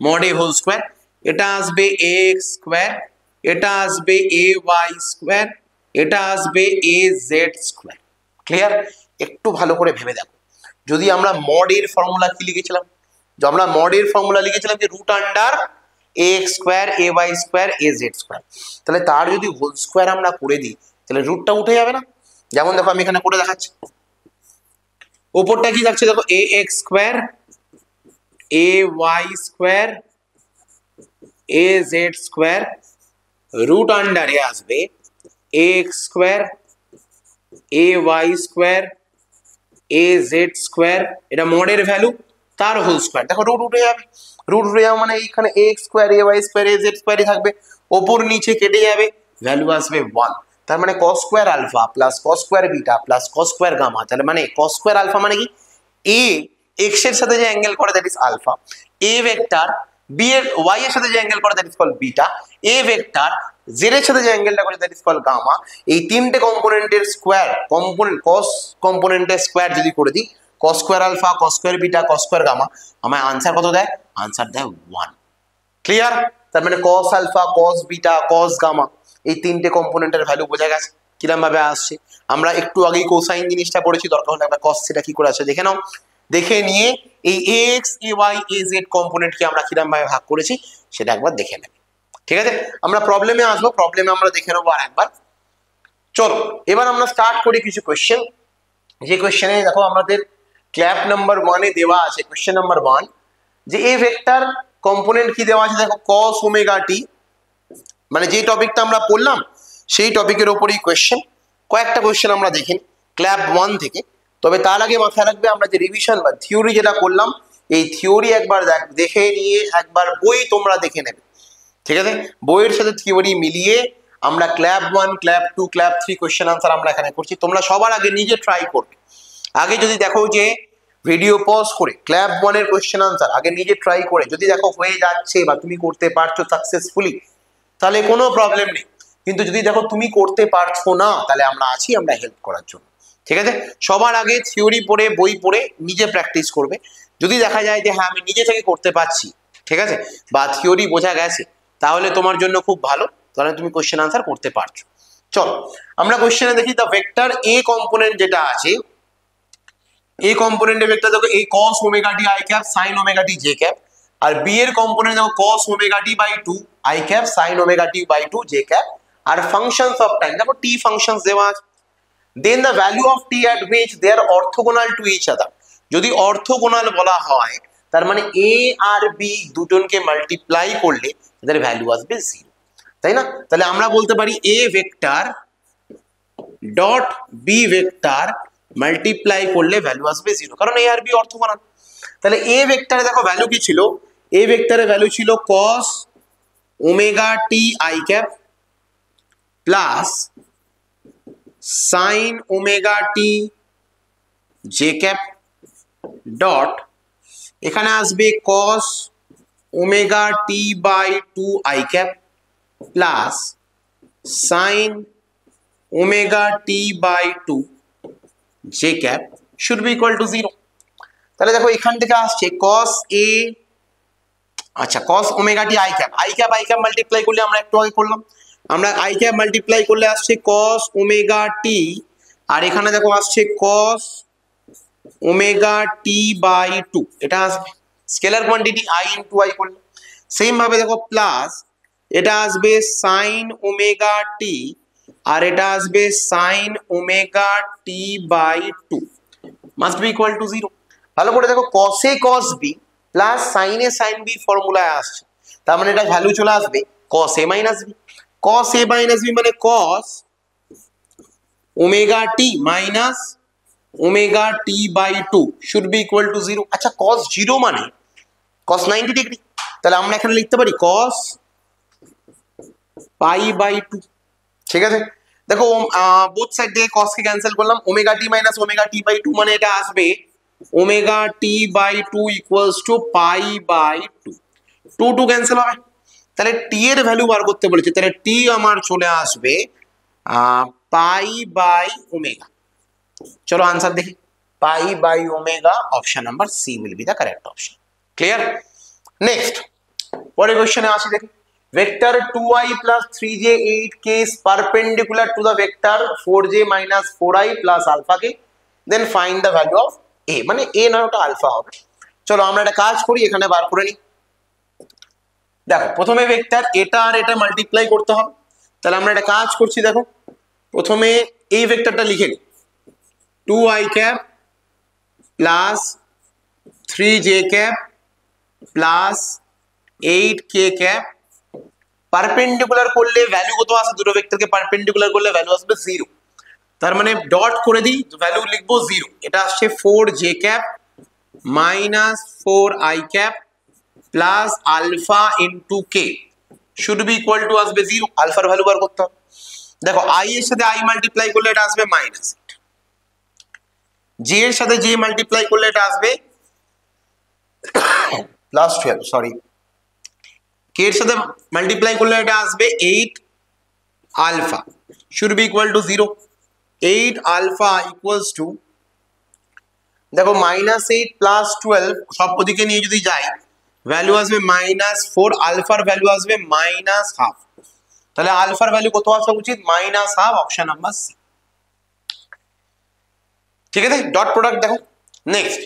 মড এ হোল স্কোয়ার, এটা আসবে এ এক্স স্কোয়ার, এটা আসবে এ ওয়াই স্কোয়ার, এটা আসবে এ জেড স্কোয়ার। ক্লিয়ার, একটু ভালো করে ভেবে দেখো, যদি আমরা মড এর ফর্মুলা কি লিখেছিলাম, যে আমরা মড এর ফর্মুলা লিখেছিলাম যে root under A X square A Y square A Z square, তাহলে তার যদি হোল স্কোয়ার আমরা করে দিই তাহলে রুটটা উঠে যাবে না। যেমন দেখো আমি এখানে করে দেখাচ্ছি, উপরটা কি থাকছে দেখো A X square A Y square A Z square, root আন্ডারে আসবে A X square A Y square A Z square, এটা মডের ভ্যালু তার হোল স্কোয়ার। দেখো রুট উঠে যাবে, রুট উঠে যাবে মানে এইখানে A X square A Y square A Z স্কোয়ারই থাকবে, ওপর নিচে কেটে যাবে, ভ্যালু আসবে 1। তার মানে cos square alpha plus cos square beta plus cos square gamma, তাহলে মানে কস স্কোয়ার আলফা মানে কি, এ এক্স এর সাথে যে অ্যাঙ্গেল করে that is alpha, A vector B এর ওয়াই এর সাথে যে অ্যাঙ্গেল করে that is called beta, A vector Z এর সাথে যে অ্যাঙ্গেলটা করে দ্যাট ইজ কল্ড গামা। এই তিনটে কম্পোনেন্টের স্কোয়ার কম্পোনেন্ট কস কম্পোনেন্টের স্কোয়ার যদি করে দিই, cos square alpha cos square beta cos square gamma, আমার আনসার কত দেয়, আনসার দেয় 1। ক্লিয়ার, তার মানে cos alpha cos beta cos gamma এই তিনটে কম্পোনেন্টের ভ্যালু বোঝা গেছে। কিরম ভাবে আসছে। আমরা একটু আগেই কোসাইন জিনিসটা পড়েছি, দরকার হলে একটা কস সেটা কি করে আছে দেখে নাও। দেখে নিয়ে এই এক্স এ ওয়াই এ জেড কম্পোনেন্টকে আমরা কিরম ভাবে ভাগ করেছি সেটা একবার দেখে নেবে। ঠিক আছে, আমরা প্রবলেমে আসবো, প্রবলেমে আমরা দেখে নেবো আর একবার। চলো এবার আমরা স্টার্ট করি কিছু কোয়েশ্চেন। যে কোয়েশ্চেনে দেখো আমাদের ক্ল্যাপ নাম্বার 1-এ দেওয়া আছে, কোয়েশ্চেন নাম্বার 1, যে এ ভেক্টর কম্পোনেন্ট কি দেওয়া আছে দেখো, cos ওমেগা টি, মানে যে টপিকটা আমরা পড়লাম সেই টপিকের উপরই কোয়েশ্চেন। কয়েকটা কোয়েশ্চেন আমরা দেখি ক্ল্যাপ 1 থেকে। তবে তার আগে মাথায় রাখবে আমরা যে রিভিশন বা থিওরি যেটা করলাম, এই থিওরি একবার দেখে নিয়ে একবার বই তোমরা দেখে নেবে। ঠিক আছে, বইয়ের সাথে থিওরি মিলিয়ে আমরা clap 1, clap 2, clap 3 question answer আমরা এখানে করছি। তোমরা সবার আগে নিজে ট্রাই করবে। আগে যদি দেখো যে ভিডিও পজ করে ক্ল্যাপ 1-এর কোয়েশ্চেন আনসার আগে নিজে ট্রাই করে যদি দেখো হয়ে যাচ্ছে বা তুমি করতে পারছো সাকসেসফুলি, তাহলে কোনো প্রবলেম নেই। কিন্তু যদি দেখো তুমি করতে পারছো না, তাহলে আমরা আছি, আমরা হেল্প করার জন্য। ঠিক আছে, সবার আগে থিওরি পড়ে বই পড়ে নিজে প্র্যাকটিস করবে। যদি দেখা যায় যে হ্যাঁ আমি নিজে থেকে করতে পারছি, ঠিক আছে, বা থিওরি বোঝা গেছে, তাহলে তোমার জন্য খুব ভালো, তাহলে তুমি কোশ্চেন আনসার করতে পারছো। চলো আমরা কোশ্চেনে দেখি দ্য ভেক্টর এ কম্পোনেন্ট যেটা আছে, এ কম্পোনেন্টের ভেক্টর দেখো এই cos omega T I cap sin omega T J cap, আর বি এর কম্পোনেন্ট দেখো cos omega T by 2 I cap sin omega T by 2 J cap, আর ফাংশনস অফ টাইম দেখো T functions দেওয়া আছে। Then the value of T at which they are orthogonal to each other. যদি orthogonal বলা হয় তার মানে A আর বি দুজনকে মাল্টিপ্লাই করলে তাদের ভ্যালু আসবে 0, তাই না? তাহলে আমরা বলতে পারি A vector dot B vector multiply করলে ভ্যালু আসবে 0, কারণ এ আর বি অর্থোগোনাল। তাহলে এ ভেক্টরে দেখো ভ্যালু কি ছিল, এ ভেক্টরে ভ্যালু ছিল cos omega T I cap plus sin omega T J cap dot এখানে আসবে cos omega T by 2 I cap plus sin omega T by 2 J cap should be equal to 0। তাহলে দেখো এখান থেকে আসছে cos a, আচ্ছা cos omega T I cap, I cap multiply করলে আমরা একটু আগে করলাম, আমরা আই ক্যাপ মাল্টিপ্লাই করলে আসছে cos ওমেগা টি, আর এখানে দেখো আসছে cos ওমেগা টি বাই 2, এটা আসবে scalar quantity i into i করলে। সেম ভাবে দেখো প্লাস এটা আসবে sin ওমেগা টি, আর এটা আসবে sin omega T by 2 must be equal to 0। ভালো করে দেখো cos a cos b plus sin a sin b ফর্মুলায় আসছে, তার মানে এটা ভ্যালু চলে আসবে cos a minus b। cos a minus b মানে cos omega T minus omega T by 2 should be equal to 0। আচ্ছা cos 0 মানে cos 90 ডিগ্রি, তাহলে আমরা এখানে লিখতে পারি cos পাই বাই 2। ঠিক আছে, দেখো বোথ সাইড থেকে cos কে ক্যান্সেল করলাম, omega T minus omega T by 2 মানে এটা আসবে omega T by 2 equals to pi by 2, 2 cancel হবে। তাহলে টি এর ভ্যালু বার করতে বলেছে, তাহলে টি আমার চলে আসবে পাই বাই ওমেগা। চলো आंसर দেখি, pi by omega, option number C will be the correct option. Clear? Next পরের কোশ্চেনে আসি দেখি, vector 2i plus 3j 8k is perpendicular to the vector 4j minus 4i plus alpha k, then find the value of a, মানে a না ওটা alpha হবে। চলো আমরা একটা কাজ করি, এখানে বার করে নিই। দেখো প্রথমে ভেক্টর এটা আর এটা মাল্টিপ্লাই করতে হবে, তাহলে আমরা একটা কাজ করছি, দেখো প্রথমে এই ভেক্টরটা লিখে নিই, 2i cap plus 3j cap plus 8k cap, perpendicular করলে ভ্যালু কত আসে, দুটো ভেক্টরকে পারপেন্ডিকুলার করলে ভ্যালু আসবে 0, তার মানে ডট করে দিই ভ্যালু লিখবো 0। এটা আসছে 4j cap minus 4i cap plus alpha into K should be equal to আসবে 0, আলফার ভ্যালু বার করতে হবে। দেখো i এর সাথে i মাল্টিপ্লাই করলে এটা আসবে মাইনাস, j এর সাথে j মাল্টিপ্লাই করলে এটা আসবে প্লাস 12, সরি k এর সাথে মাল্টিপ্লাই করলে এটা আসবে 8 alpha should be equal to 0, 8 alpha equals to দেখো -8 প্লাস 12 সব ওদিকে নিয়ে যদি যাই ভ্যালু আসবে -4, আলফার ভ্যালু আসবে -½ তাহলে আলফার ভ্যালু কত আসা উচিত, -হাফ, অপশন নাম্বার সি। ঠিক আছে, ডট প্রোডাক্ট দেখো। Next,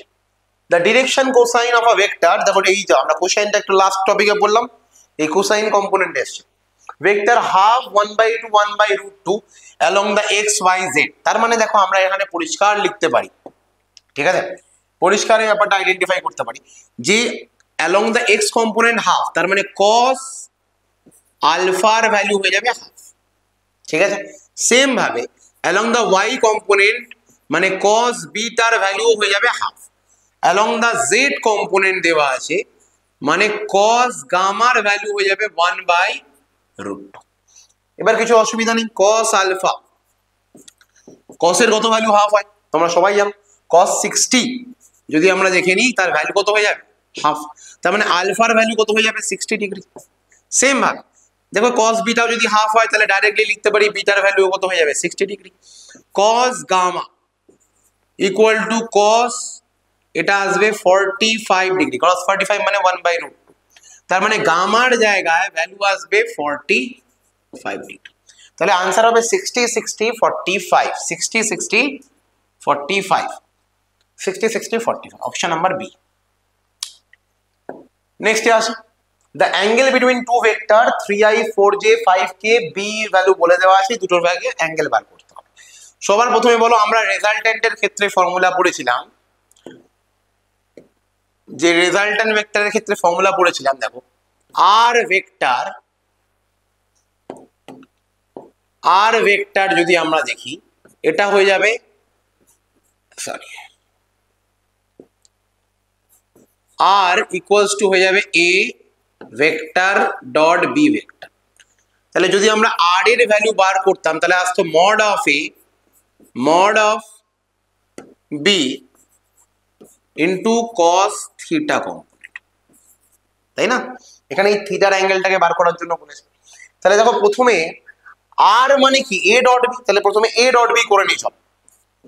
the direction cosine of a vector, দেখো এই যে আমরা কোসাইনটা একটু লাস্ট টপিকে বললাম, এই কোসাইন কম্পোনেন্ট এসছে। Vector half 1/2 1/√2 along the x y z, তার মানে দেখো আমরা এখানে পরিষ্কার লিখতে পারি, ঠিক আছে, পরিষ্কার এই ব্যাপারটা আইডেন্টিফাই করতে পারি যে along the x component half, তার মানে cos আলফার ভ্যালু হয়ে যাবে হাফ, ঠিক আছে। সেম ভাবে along the y কম্পোনেন্ট মানে cos বিটার ভ্যালু হয়ে যাবে half, along the z component দেওয়া আছে মানে cos গামার ভ্যালু হয়ে যাবে 1/√2। এবার কিছু অসুবিধা নেই, cos আলফা, cos এর কত ভ্যালু হাফ হয় তোমরা সবাই জানো, cos 60 যদি আমরা দেখে নিই তার ভ্যালু কত হয়ে যাবে হাফ, তার মানে আলফার ভ্যালু কত হয়ে যাবে 60 ডিগ্রি। সেম ভাবে দেখো cos বিটাও যদি হাফ হয় তাহলে ডাইরেক্টলি লিখতে পারি বিটার ভ্যালু কত হয়ে যাবে 60 degree. cos gamma equal to cos, এটা আসবে 45 ডিগ্রি, cos 45 মানে 1/√2, তার মানে গামার জায়গায় ভ্যালু আসবে 45 ডিগ্রি। তাহলে आंसर হবে 60 60 45, 60 60 45, 60 60 45, অপশন নাম্বার বি। নেক্সট আসে, the angle between two vector 3i 4j 5k B value বলে দেওয়া আছে, দুটোর ভ্যালু অ্যাঙ্গেল বার করতে হবে। সবার প্রথমে বলো, আমরা রেজাল্ট্যান্টের ক্ষেত্রে ফর্মুলা পড়েছিলাম, যে রেজাল্ট্যান্ট ভেক্টরের ক্ষেত্রে ফর্মুলা পড়েছিলাম, দেখো আর ভেক্টর যদি আমরা দেখি এটা হয়ে যাবে, সরি, আর ইকুয়ালস টু হয়ে যাবে A vector dot B vector. তাহলে যদি আমরা আর এর ভ্যালু বার করতাম তাহলে আসতো mod of A mod of B into cos theta component, তাই না? এখানে এই থিটার অ্যাঙ্গেলটাকে বার করার জন্য বলেছে। তাহলে দেখো প্রথমে আর মানে কি এ ডট বি, তাহলে প্রথমে এ ডট বি করে নিই সব,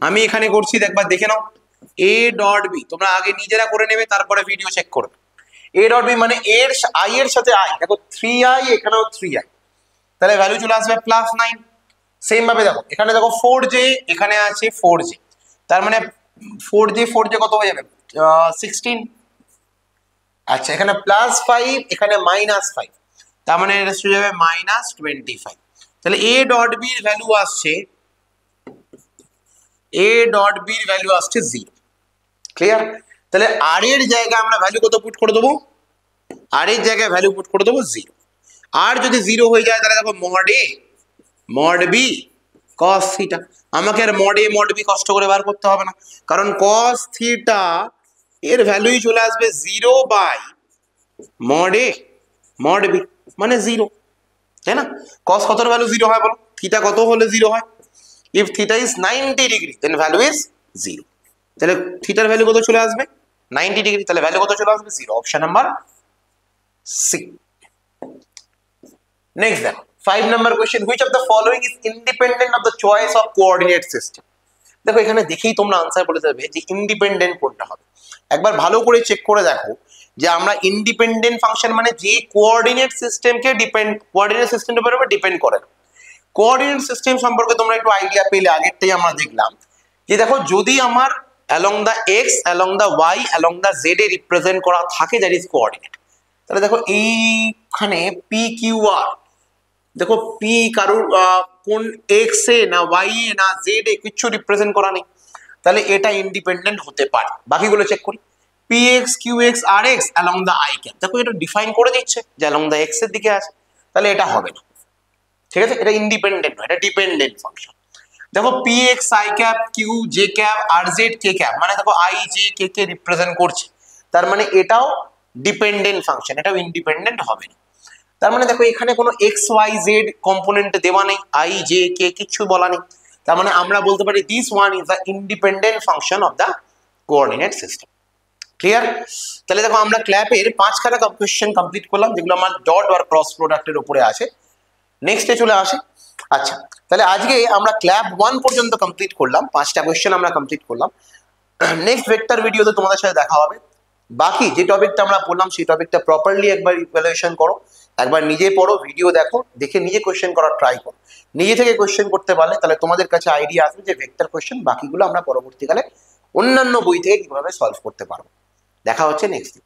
আমি এখানে করছি, একবার দেখে নাও এ ডট বি, তোমরা আগে নিজেরা করে নেবে তারপরে ভিডিও চেক করবে। এ ডট বি মানে এর আই এর সাথে আই, দেখো 3i এখানেও 3i, তাহলে ভ্যালু চলে আসবে +9। সেম ভাবে দেখো এখানে দেখো 4j এখানে আছে 4j, তার মানে 4j কত হয়ে যাবে 16, আচ্ছা এখানে +5 এখানে -5, তার মানে এটা হয়ে যাবে -25। তাহলে এ ডট বি এর ভ্যালু আসছে, এ ডট বি এর ভ্যালু আসছে 0, ক্লিয়ার? তাহলে আর এর জায়গায় আমরা ভ্যালু কত পুট করে দেবো, আর এর জায়গায় ভ্যালু পুট করে দেবো 0। আর যদি 0 হয়ে যায় তাহলে দেখো mod A mod B cos theta, আমাকে আর মড এ মড বি কষ্ট করে বার করতে হবে না, কারণ cos থিটা এর ভ্যালুই চলে আসবে 0 by mod A mod B মানে 0, তাই না? cos কতর ভ্যালু 0 হয় বলো, থিটা কত হলে 0 হয়? if theta is 90 degree then value is 0, তাহলে থিটার ভ্যালু কত চলে আসবে 90 ডিগ্রি, তাহলে ভ্যালু কত চলে আসবে 0, অপশন নাম্বার সি। নেক্সট দেখো 5 number question, which of the following is independent of the choice of coordinate system. দেখো এখানে দেখেই তোমরা আনসার বলে দেবে যে ইন্ডিপেন্ডেন্ট কোনটা হবে। একবার ভালো করে চেক করে দেখো যে আমরা ইন্ডিপেন্ডেন্ট ফাংশন মানে যে কোঅর্ডিনেট সিস্টেমকে কোঅর্ডিনেট সিস্টেমের উপর ডিপেন্ড করে না। কোঅর্ডিনেট সিস্টেম সম্পর্কে তোমরা একটু আইডিয়া পেলে, আগেরটাই আমরা দেখলাম যে দেখো যদি আমার along the x along the y along the z A represent করা থাকে দ্যাট ইজ কোঅর্ডিনেট, তাহলে দেখো এইখানে পি কিউ আর, দেখো পি কারুর কোন এক্স এ না ওয়াই এ না জেড এ কিছু রিপ্রেজেন্ট করা নেই, তাহলে এটা ইন্ডিপেন্ডেন্ট হতে পারে। বাকিগুলো চেক করি, P X Q X R X along the i cap, দেখো এটা ডিফাইন করে দিচ্ছে যে along the x এর দিকে আছে, তাহলে এটা হবে না, ঠিক আছে? এটা ইন্ডিপেন্ডেন্ট নয়, এটা ডিপেন্ডেন্ট ফাংশন। দেখো P X I cap Q J cap R Z K cap, মানে দেখো আই জে কে কে রিপ্রেজেন্ট করছে, তার মানে এটাও ডিপেন্ডেন্ট ফাংশন, এটাও ইন্ডিপেন্ডেন্ট হবে না। তার মানে দেখো এখানে কোনো এক্স ওয়াই জেড কম্পোনেন্ট দেওয়া নেই, আই জে কে কিছু বলা নেই, তার মানে আমরা বলতে পারি this one is the independent function of the coordinate system, clear? তাহলে দেখো আমরা ক্ল্যাপের 5খানা কোয়েশ্চেন কমপ্লিট করলাম, যেগুলো আমার ডট আর ক্রস প্রোডাক্টের উপরে আছে। নেক্সটে চলে আসে, আচ্ছা তাহলে আজকে আমরা ক্ল্যাপ 1 পর্যন্ত কমপ্লিট করলাম, 5টা কোয়েশ্চেন আমরা কমপ্লিট করলাম। নেক্সট ভেক্টর ভিডিওতে তোমাদের সাথে দেখা হবে। বাকি যে টপিকটা আমরা বললাম সেই টপিকটা প্রপারলি একবার ইভ্যালুয়েশন করো, একবার নিজে পড়ো, ভিডিও দেখো, দেখে নিজে কোয়েশ্চেন করার ট্রাই করো। নিজে থেকে কোয়েশ্চেন করতে পারলে তাহলে তোমাদের কাছে আইডিয়া আসবে যে ভেক্টর কোয়েশ্চেন বাকিগুলো আমরা পরবর্তীকালে অন্যান্য বই থেকে কিভাবে সলভ করতে পারবো। দেখা হচ্ছে নেক্সট দিন।